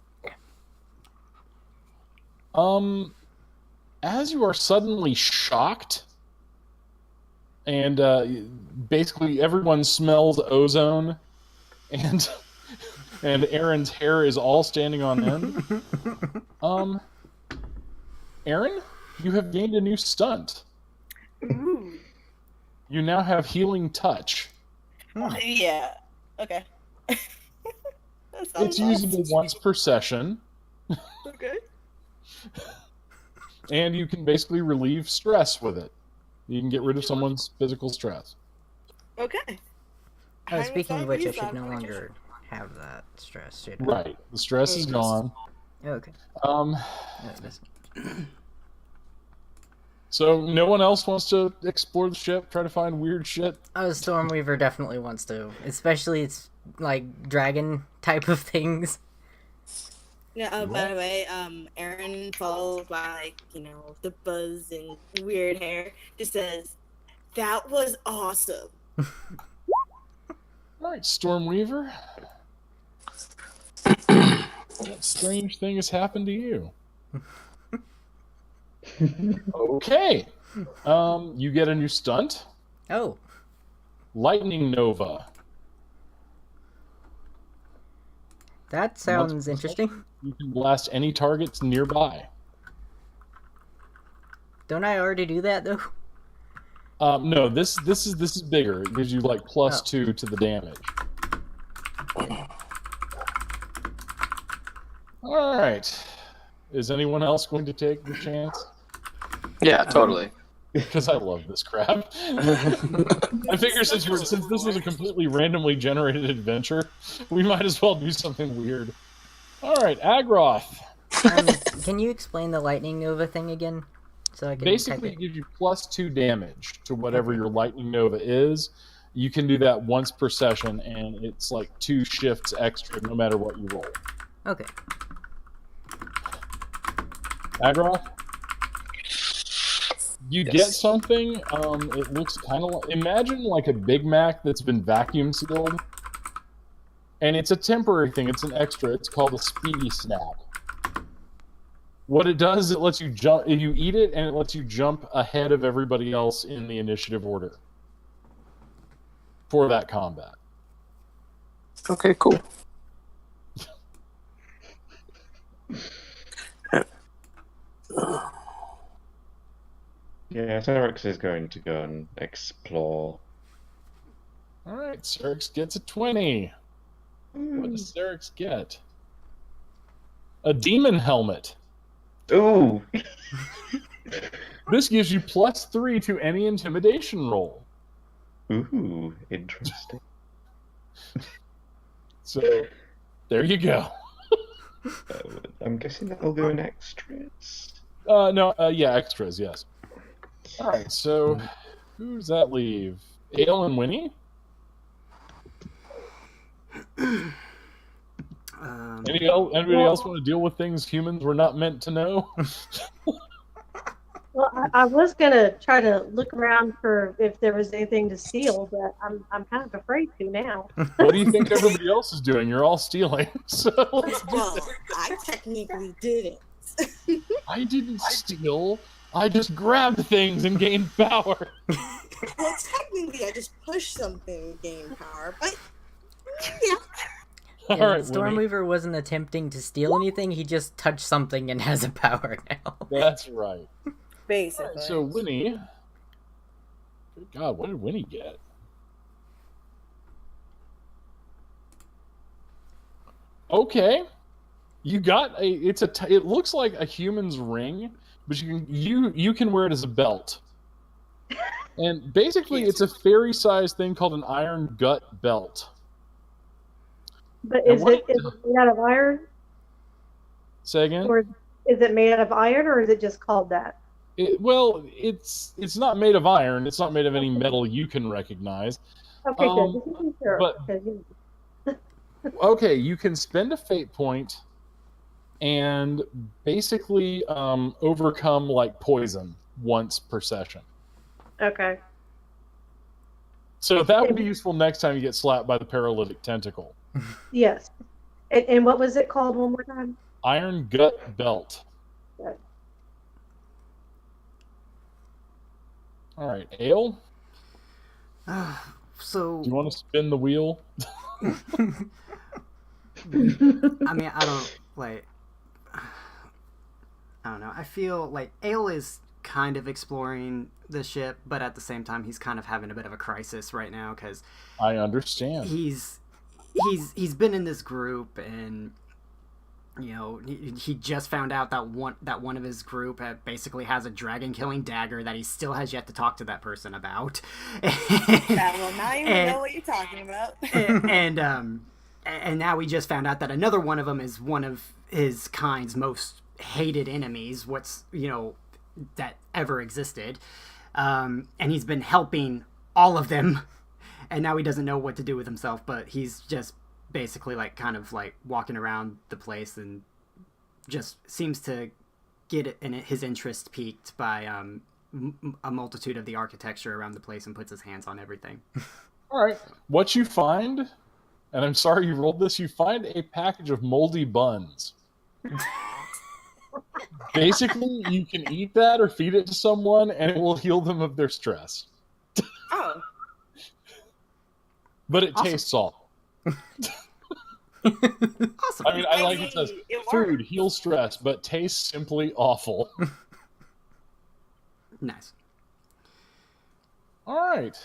[SPEAKER 1] As you are suddenly shocked, and basically everyone smells ozone, and Aaron's hair is all standing on end. Aaron, you have gained a new stunt.
[SPEAKER 4] Ooh.
[SPEAKER 1] You now have healing touch.
[SPEAKER 4] Yeah. Okay.
[SPEAKER 1] It's usable once per session.
[SPEAKER 4] Okay.
[SPEAKER 1] And you can basically relieve stress with it. You can get rid of someone's physical stress.
[SPEAKER 4] Okay.
[SPEAKER 2] Speaking of which, I should no longer have that stress.
[SPEAKER 1] Right. The stress is gone.
[SPEAKER 2] Okay.
[SPEAKER 1] So no one else wants to explore the ship, try to find weird shit?
[SPEAKER 2] Stormweaver definitely wants to, especially it's like dragon type of things.
[SPEAKER 4] Yeah, by the way, Aaron, followed by, the buzz and weird hair, just says, "That was awesome."
[SPEAKER 1] All right, Stormweaver. What strange thing has happened to you? Okay. You get a new stunt.
[SPEAKER 2] Oh.
[SPEAKER 1] Lightning Nova.
[SPEAKER 2] That sounds interesting.
[SPEAKER 1] You can blast any targets nearby.
[SPEAKER 2] Don't I already do that though?
[SPEAKER 1] No, this is bigger. It gives you like +2 to the damage. All right. Is anyone else going to take the chance?
[SPEAKER 7] Yeah, totally.
[SPEAKER 1] Because I love this crap. I figure since this was a completely randomly generated adventure, we might as well do something weird. All right, Agroth.
[SPEAKER 2] Can you explain the Lightning Nova thing again? So I can
[SPEAKER 1] basically it gives you +2 damage to whatever your Lightning Nova is. You can do that once per session, and it's like 2 shifts extra no matter what you roll.
[SPEAKER 2] Okay.
[SPEAKER 1] Agroth? You get something, it looks kind of like, imagine like a Big Mac that's been vacuum sealed. And it's a temporary thing, it's an extra, it's called a Speedy Snack. What it does, it lets you jump, you eat it, and it lets you jump ahead of everybody else in the initiative order. For that combat.
[SPEAKER 7] Okay, cool.
[SPEAKER 6] Yeah, Serix is going to go and explore.
[SPEAKER 1] Alright, Serix gets a 20. What does Serix get? A demon helmet.
[SPEAKER 6] Ooh!
[SPEAKER 1] This gives you +3 to any intimidation roll.
[SPEAKER 6] Ooh, interesting.
[SPEAKER 1] So, there you go.
[SPEAKER 6] I'm guessing that'll go in extras.
[SPEAKER 1] No, yeah, extras, yes. Alright, so who does that leave? Ale and Winnie? Anybody else want to deal with things humans were not meant to know?
[SPEAKER 5] Well, I was gonna try to look around for if there was anything to steal, but I'm kind of afraid to now.
[SPEAKER 1] What do you think everybody else is doing? You're all stealing. So
[SPEAKER 4] well, I technically didn't.
[SPEAKER 1] I didn't steal. I just grabbed things and gained power.
[SPEAKER 4] Well, technically, I just pushed something and gained power, but yeah.
[SPEAKER 1] All right,
[SPEAKER 2] Stormweaver wasn't attempting to steal anything. He just touched something and has a power now.
[SPEAKER 1] That's right.
[SPEAKER 4] Basically.
[SPEAKER 1] Right, so Winnie, good God, what did Winnie get? Okay, you got a. It looks like a human's ring, but you can wear it as a belt. And basically, it's a fairy-sized thing called an iron gut belt.
[SPEAKER 5] But is it made out of iron?
[SPEAKER 1] Say again?
[SPEAKER 5] Or is it made out of iron, or is it just called that?
[SPEAKER 1] Well, it's not made of iron. It's not made of any metal you can recognize.
[SPEAKER 5] Okay, good. Just making sure.
[SPEAKER 1] But okay, you can spend a fate point and basically overcome like poison once per session.
[SPEAKER 5] Okay.
[SPEAKER 1] So that would be useful next time you get slapped by the paralytic tentacle.
[SPEAKER 5] Yes. And what was it called one more time?
[SPEAKER 1] Iron gut belt.
[SPEAKER 5] Good.
[SPEAKER 1] All right, Ale.
[SPEAKER 3] So
[SPEAKER 1] Do you want to spin the wheel?
[SPEAKER 3] I mean, I don't know. I feel like Ale is kind of exploring the ship, but at the same time, he's kind of having a bit of a crisis right now because
[SPEAKER 1] I understand.
[SPEAKER 3] He's been in this group, and you know he just found out that one of his group basically has a dragon killing dagger that he still has yet to talk to that person about.
[SPEAKER 4] That will not even know what you're talking about.
[SPEAKER 3] And now we just found out that another one of them is one of his kind's most hated enemies, that ever existed. And he's been helping all of them, and now he doesn't know what to do with himself, but he's just basically kind of walking around the place and just seems to get his interest piqued by a multitude of the architecture around the place and puts his hands on everything.
[SPEAKER 1] All right. What you find, and I'm sorry you rolled this, you find a package of moldy buns. Basically, you can eat that or feed it to someone, and it will heal them of their stress.
[SPEAKER 4] Oh.
[SPEAKER 1] But it tastes awful.
[SPEAKER 3] Awesome.
[SPEAKER 1] I mean, I like it says, food, heal stress, but tastes simply awful.
[SPEAKER 3] Nice.
[SPEAKER 1] All right.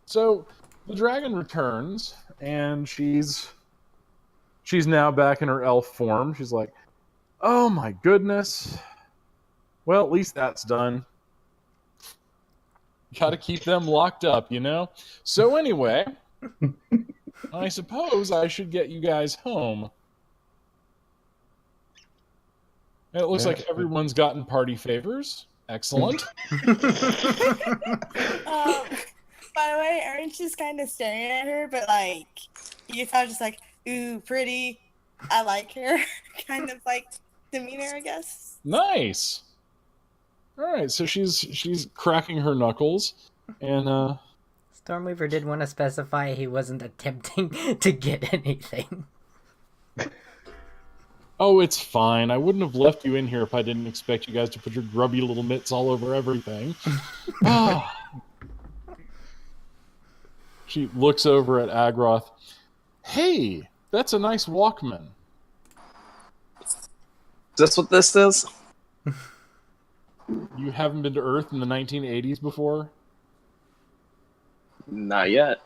[SPEAKER 1] So the dragon returns, and she's now back in her elf form. She's like, oh my goodness. Well, at least that's done. Got to keep them locked up, you know? So anyway, I suppose I should get you guys home. And it looks like everyone's gotten party favors. Excellent.
[SPEAKER 4] By the way, Erin's just kind of staring at her, but you thought just ooh, pretty. I like her. Kind of demeanor, I guess.
[SPEAKER 1] Nice. All right, so she's cracking her knuckles, and
[SPEAKER 2] Stormweaver did want to specify he wasn't attempting to get anything.
[SPEAKER 1] oh, it's fine. I wouldn't have left you in here if I didn't expect you guys to put your grubby little mitts all over everything. She looks over at Agroth. Hey, that's a nice Walkman.
[SPEAKER 7] Is this what this is?
[SPEAKER 1] You haven't been to Earth in the 1980s before?
[SPEAKER 7] Not yet.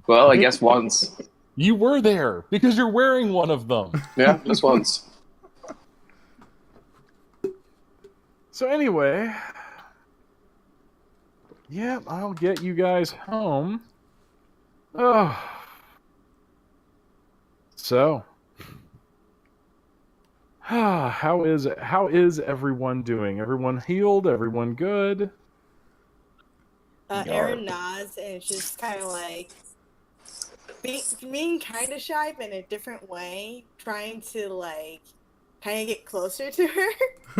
[SPEAKER 7] Well, I guess once.
[SPEAKER 1] You were there, because you're wearing one of them.
[SPEAKER 7] Yeah, just once.
[SPEAKER 1] So anyway, yeah, I'll get you guys home. Oh. So, how is everyone doing? Everyone healed? Everyone good?
[SPEAKER 4] Erin nods, and it's just kind of being kind of shy, but in a different way, trying to kind of get closer to her.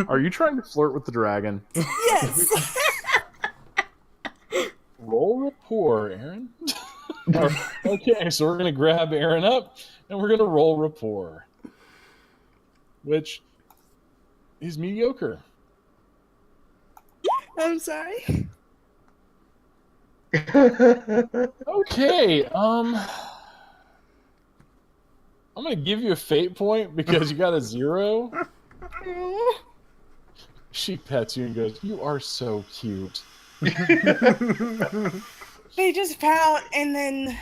[SPEAKER 1] Are you trying to flirt with the dragon?
[SPEAKER 4] Yes.
[SPEAKER 1] Roll rapport, Aaron. Okay, so we're going to grab Aaron up, and we're going to roll rapport. Which is mediocre.
[SPEAKER 4] I'm sorry.
[SPEAKER 1] Okay, I'm going to give you a fate point because you got a 0. She pets you and goes, you are so cute.
[SPEAKER 4] They just pout and then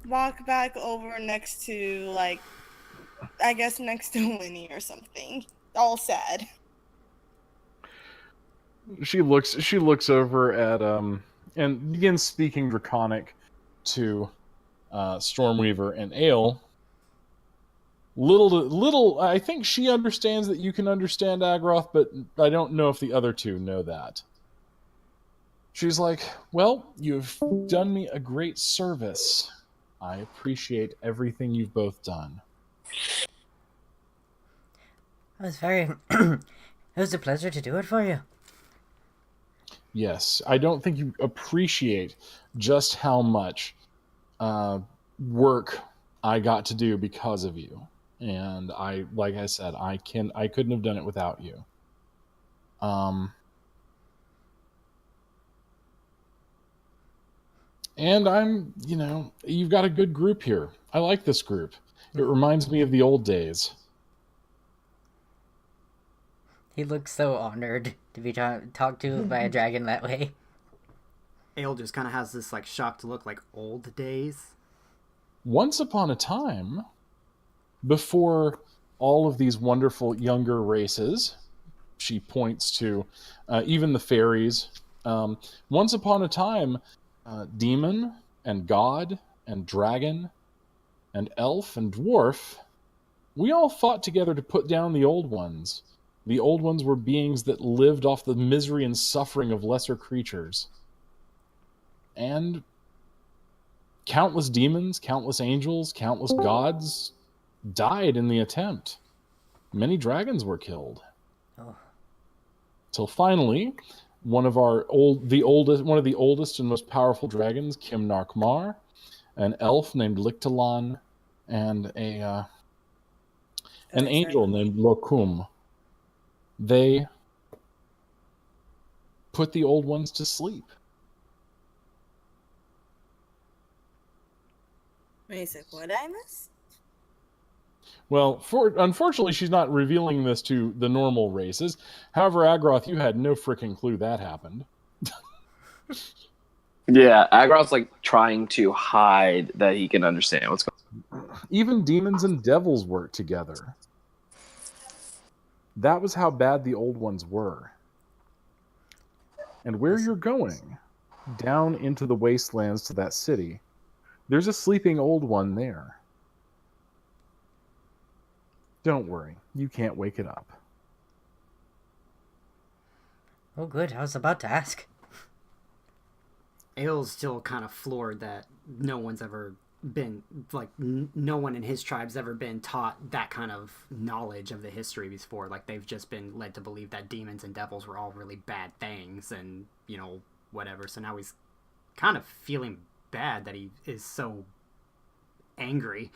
[SPEAKER 4] walk back over next to, I guess next to Winnie or something. All sad.
[SPEAKER 1] She looks over at, and begins speaking Draconic to Stormweaver and Ale. Little, I think she understands that you can understand Agroth, but I don't know if the other two know that. She's like, well, you've done me a great service. I appreciate everything you've both done.
[SPEAKER 2] It was a pleasure to do it for you.
[SPEAKER 1] Yes, I don't think you appreciate just how much work I got to do because of you. And like I said, I couldn't have done it without you. And you've got a good group here. I like this group. It reminds me of the old days.
[SPEAKER 2] He looks so honored to be talked to by a dragon that way.
[SPEAKER 3] Ale just kind of has this shocked look, old days.
[SPEAKER 1] Once upon a time, before all of these wonderful younger races, she points to even the fairies. Once upon a time, demon and god and dragon and elf and dwarf, we all fought together to put down the old ones. The old ones were beings that lived off the misery and suffering of lesser creatures. And countless demons, countless angels, countless gods died in the attempt. Many dragons were killed.
[SPEAKER 2] Oh.
[SPEAKER 1] Till finally, one of the oldest and most powerful dragons, Kim Narkmar, an elf named Lictalon, and an angel named Lokum. They put the old ones to sleep.
[SPEAKER 4] Wait, so what I miss?
[SPEAKER 1] Well, unfortunately, she's not revealing this to the normal races. However, Agroth, you had no freaking clue that happened.
[SPEAKER 7] Yeah, Agroth's like trying to hide that he can understand what's going on.
[SPEAKER 1] Even demons and devils work together. That was how bad the old ones were. And where you're going, down into the wastelands to that city, there's a sleeping old one there. Don't worry, you can't wake it up.
[SPEAKER 2] Oh, good. I was about to ask.
[SPEAKER 3] Ael's still kind of floored that no one's ever been, like, no one in his tribe's ever been taught that kind of knowledge of the history before. Like, they've just been led to believe that demons and devils were all really bad things and, you know, whatever. So now he's kind of feeling bad that he is so angry.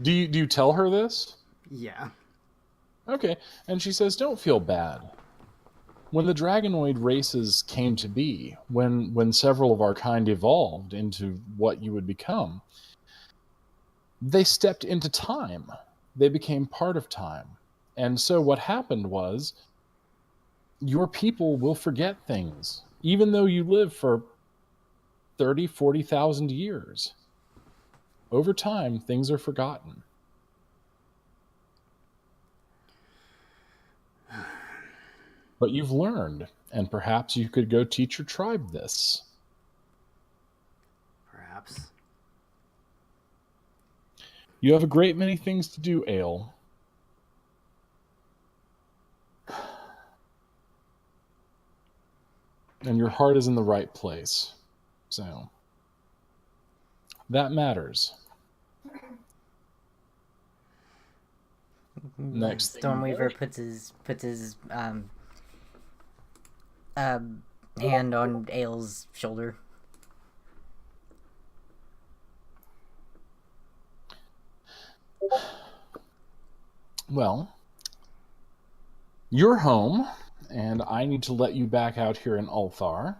[SPEAKER 1] Do you tell her this?
[SPEAKER 3] Yeah.
[SPEAKER 1] Okay, and she says, don't feel bad. When the dragonoid races came to be, when several of our kind evolved into what you would become, they stepped into time. They became part of time. And so what happened was, your people will forget things, even though you live for 30, 40,000 years. Over time, things are forgotten. But you've learned, and perhaps you could go teach your tribe this.
[SPEAKER 3] Perhaps.
[SPEAKER 1] You have a great many things to do, Ael. And your heart is in the right place. So, that matters. Next
[SPEAKER 2] Stormweaver puts his hand on Ael's shoulder.
[SPEAKER 1] Well, you're home, and I need to let you back out here in Ulthar.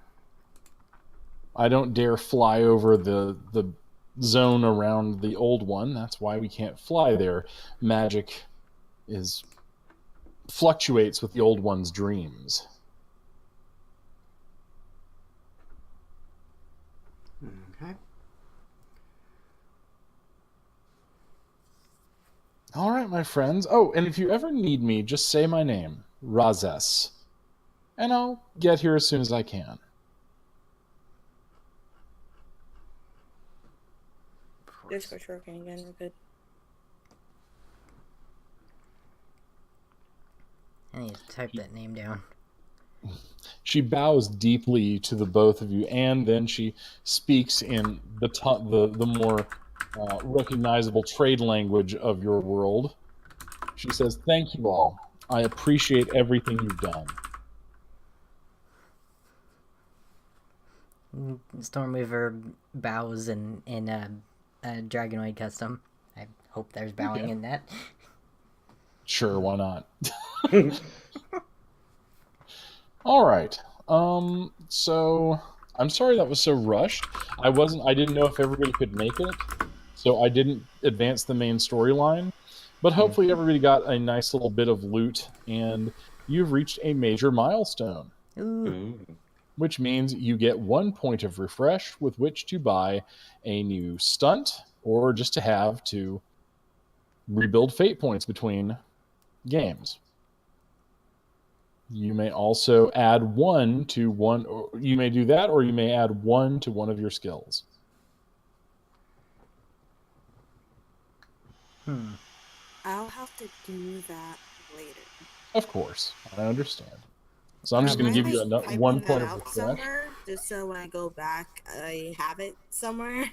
[SPEAKER 1] I don't dare fly over the zone around the old one. That's why we can't fly there. Magic fluctuates with the old one's dreams.
[SPEAKER 3] Okay.
[SPEAKER 1] All right, my friends. Oh, and if you ever need me, just say my name, Razes, and I'll get here as soon as I can.
[SPEAKER 4] Discord's working again. We're good.
[SPEAKER 2] I need to type that name down.
[SPEAKER 1] She bows deeply to the both of you, and then she speaks in the more recognizable trade language of your world. She says, "Thank you all. I appreciate everything you've done."
[SPEAKER 2] Stormweaver bows in a Dragonoid custom. I hope there's bowing in that.
[SPEAKER 1] Sure, why not? All right. So I'm sorry that was so rushed. I didn't know if everybody could make it, so I didn't advance the main storyline. But hopefully everybody got a nice little bit of loot, and you've reached a major milestone.
[SPEAKER 2] Ooh.
[SPEAKER 1] Which means you get 1 point of refresh with which to buy a new stunt, or just to have to rebuild fate points between games. You may also add 1 to one, or you may do that, or you may add 1 to one of your skills.
[SPEAKER 4] I'll have to do that later.
[SPEAKER 1] Of course, I understand. So I'm
[SPEAKER 3] Yeah,
[SPEAKER 1] just
[SPEAKER 4] Do
[SPEAKER 1] going
[SPEAKER 4] you
[SPEAKER 1] to
[SPEAKER 4] mind
[SPEAKER 1] give you
[SPEAKER 4] typing
[SPEAKER 1] one
[SPEAKER 4] that
[SPEAKER 1] point of
[SPEAKER 4] out
[SPEAKER 1] refresh.
[SPEAKER 4] somewhere, just so when I go back, I have it somewhere?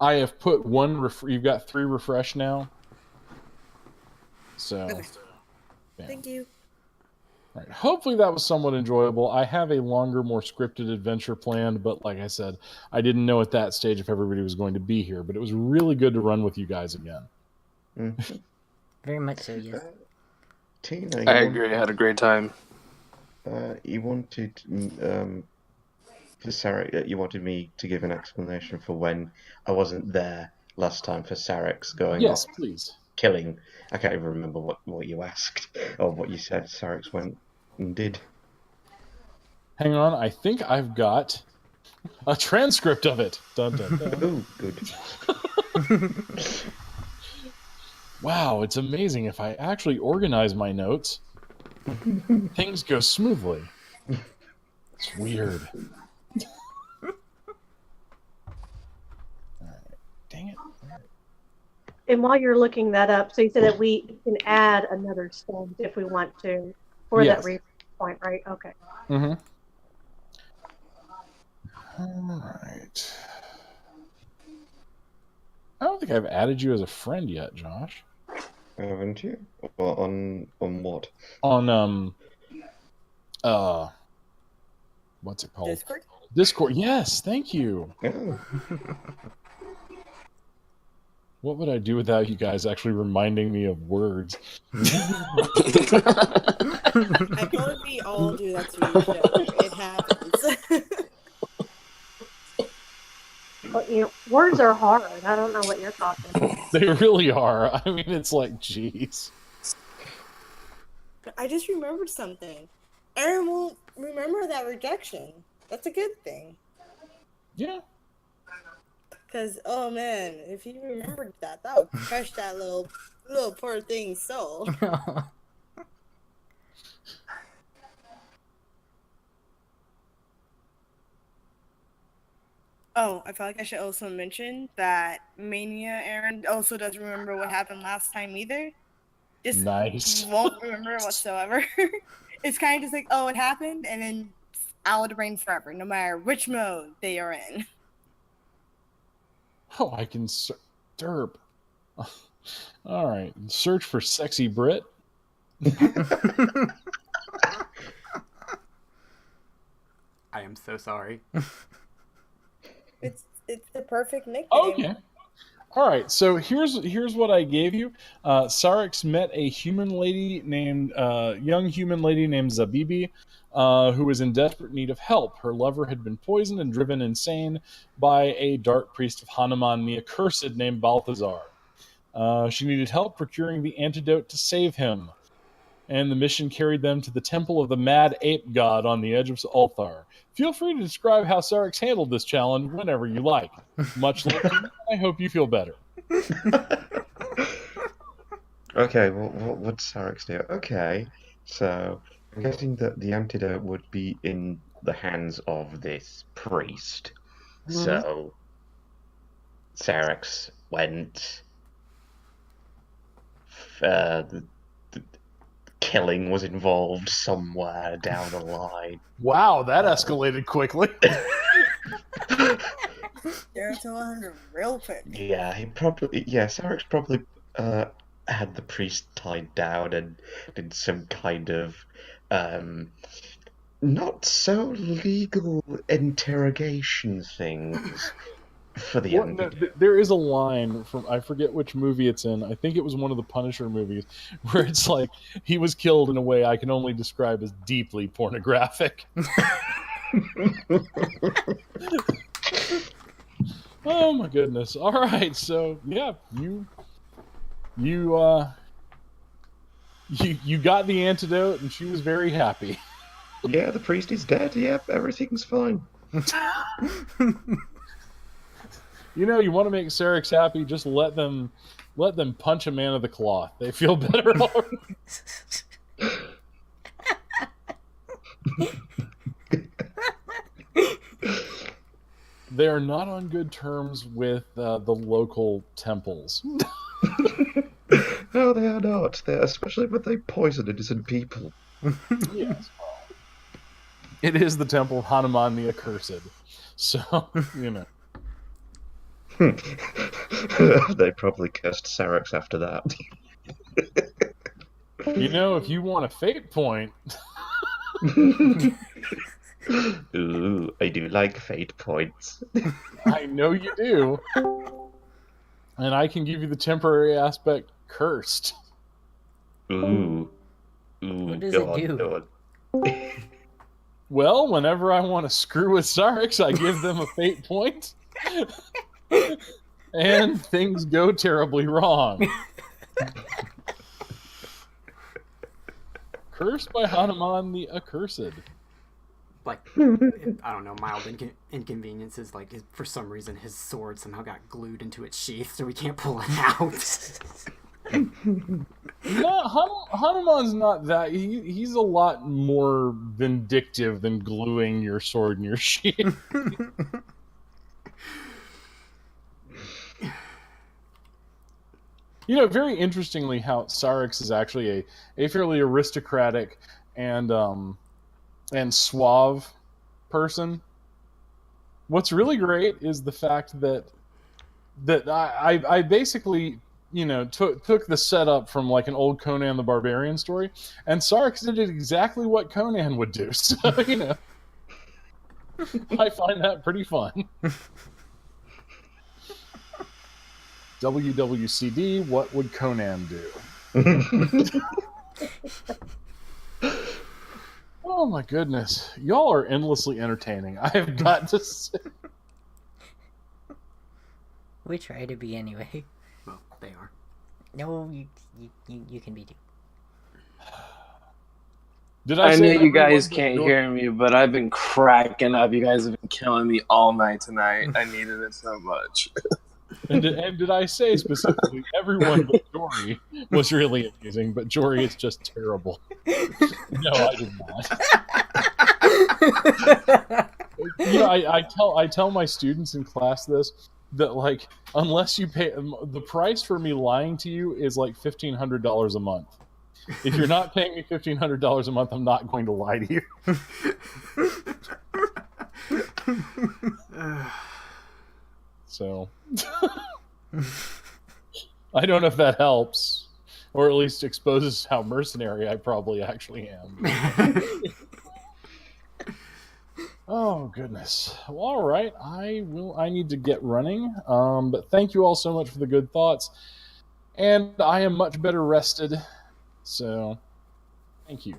[SPEAKER 1] I have put one. You've got 3 refresh now. So,
[SPEAKER 4] Okay.
[SPEAKER 1] yeah.
[SPEAKER 4] Thank you.
[SPEAKER 1] All right. Hopefully that was somewhat enjoyable. I have a longer, more scripted adventure planned, but like I said, I didn't know at that stage if everybody was going to be here. But it was really good to run with you guys again.
[SPEAKER 6] Mm-hmm.
[SPEAKER 2] Very much so, yes.
[SPEAKER 6] Tina,
[SPEAKER 7] I agree. I had a great time.
[SPEAKER 6] you wanted for Sarek, you wanted me to give an explanation for when I wasn't there last time for Sarek's going
[SPEAKER 1] Yes,
[SPEAKER 6] off
[SPEAKER 1] please.
[SPEAKER 6] killing. I can't even remember what you asked or what you said. Sarek's went and did.
[SPEAKER 1] Hang on. I think I've got a transcript of it. Dun, dun, dun.
[SPEAKER 6] Oh, good.
[SPEAKER 1] Wow, it's amazing. If I actually organize my notes, things go smoothly. It's weird. All right. Dang it.
[SPEAKER 5] And while you're looking that up, so you said that we can add another stone if we want to for that
[SPEAKER 1] Yes.
[SPEAKER 5] point, right? Okay.
[SPEAKER 1] Mm-hmm. All right. I don't think I've added you as a friend yet, Josh.
[SPEAKER 6] Haven't you? Well, on what?
[SPEAKER 1] On what's it called?
[SPEAKER 4] Discord?
[SPEAKER 1] Discord. Yes, thank you.
[SPEAKER 6] Oh.
[SPEAKER 1] What would I do without you guys actually reminding me of words?
[SPEAKER 4] I thought we all do that to each other. It happens.
[SPEAKER 5] But words are hard. I don't know what you're talking.
[SPEAKER 1] They really are. I mean, it's like, geez.
[SPEAKER 4] I just remembered something. Aaron won't remember that rejection. That's a good thing.
[SPEAKER 1] Yeah.
[SPEAKER 4] Because, oh man, if he remembered that would crush that little poor thing's soul. Oh, I feel like I should also mention that Mania Aaron also doesn't remember what happened last time either. Just
[SPEAKER 1] Nice.
[SPEAKER 4] won't remember whatsoever. It's kind of just like, oh, it happened, and then out of the brain forever, no matter which mode they are in.
[SPEAKER 1] Oh, I can derp. All right. Search for sexy Brit.
[SPEAKER 3] I am so sorry.
[SPEAKER 4] It's the perfect nickname.
[SPEAKER 1] Okay. All right. So here's what I gave you. Sarex met a human lady named young human lady named Zabibi, who was in desperate need of help. Her lover had been poisoned and driven insane by a dark priest of Hanuman, the accursed, named Balthazar. She needed help procuring the antidote to save him, and the mission carried them to the temple of the mad ape god on the edge of Ulthar. Feel free to describe how Sarex handled this challenge whenever you like. Much love to you. I hope you feel better.
[SPEAKER 6] Okay, well, what does Sarex do? Okay, so I'm guessing that the antidote would be in the hands of this priest.
[SPEAKER 1] Mhm.
[SPEAKER 6] So Sarex went. The killing was involved somewhere down the line.
[SPEAKER 1] Wow, that escalated quickly.
[SPEAKER 4] 0 to 100 real quick.
[SPEAKER 6] Yeah, Sarex probably had the priest tied down and did some kind of not so legal interrogation things for the antidote.
[SPEAKER 1] There is a line from, I forget which movie it's in. I think it was one of the Punisher movies, where it's like, he was killed in a way I can only describe as deeply pornographic. Oh my goodness. All right, so yeah, you got the antidote, and she was very happy.
[SPEAKER 6] Yeah, the priest is dead. Yep, everything's fine.
[SPEAKER 1] You know, you want to make Sarex happy, just let them punch a man of the cloth. They feel better already. They are not on good terms with the local temples.
[SPEAKER 6] No, they are not. They're especially when they poison innocent people.
[SPEAKER 1] Yes. It is the temple of Hanuman the Accursed. So, you know.
[SPEAKER 6] They probably cursed Sarex after that.
[SPEAKER 1] You know, if you want a fate point,
[SPEAKER 6] Ooh, I do like fate points.
[SPEAKER 1] I know you do. And I can give you the temporary aspect cursed.
[SPEAKER 6] Ooh.
[SPEAKER 2] What does
[SPEAKER 6] Go
[SPEAKER 2] it do?
[SPEAKER 6] Go on.
[SPEAKER 1] Well, whenever I want to screw with Sarix, I give them a fate point. And things go terribly wrong. Cursed by Hanuman the Accursed.
[SPEAKER 3] Like, I don't know, mild inconveniences. Like, for some reason, his sword somehow got glued into its sheath, so we can't pull it out.
[SPEAKER 1] No, Hanuman's not that. He's a lot more vindictive than gluing your sword in your sheath. You know, very interestingly, how Sarix is actually a fairly aristocratic and suave person. What's really great is the fact that I basically, you know, took the setup from like an old Conan the Barbarian story, and Sarix did exactly what Conan would do. So, you know, I find that pretty fun. WWCD, what would Conan do? Oh my goodness. Y'all are endlessly entertaining. I have got to say.
[SPEAKER 2] We try to be anyway.
[SPEAKER 3] Well, they are.
[SPEAKER 2] No, you can be too.
[SPEAKER 1] Did
[SPEAKER 7] I
[SPEAKER 1] say
[SPEAKER 7] know you
[SPEAKER 1] everyone
[SPEAKER 7] guys
[SPEAKER 1] but
[SPEAKER 7] can't
[SPEAKER 1] Dor-
[SPEAKER 7] hear me, but I've been cracking up. You guys have been killing me all night tonight. I needed it so much.
[SPEAKER 1] And did I say specifically everyone but Jory was really amusing, but Jory is just terrible. No, I did not. You know, I tell my students in class this, that like, unless you pay, the price for me lying to you is like $1,500 a month. If you're not paying me $1,500 a month, I'm not going to lie to you. So I don't know if that helps, or at least exposes how mercenary I probably actually am. Oh goodness. Well, all right. I need to get running. But thank you all so much for the good thoughts. And I am much better rested. So thank you.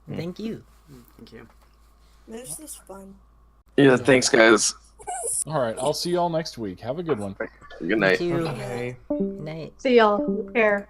[SPEAKER 2] Thank you.
[SPEAKER 3] Thank you.
[SPEAKER 4] This is fun.
[SPEAKER 7] Yeah, thanks, guys.
[SPEAKER 1] All right. I'll see you all next week. Have a good one.
[SPEAKER 7] Good night.
[SPEAKER 2] You too.
[SPEAKER 6] Okay.
[SPEAKER 2] Night.
[SPEAKER 5] See y'all. Take care.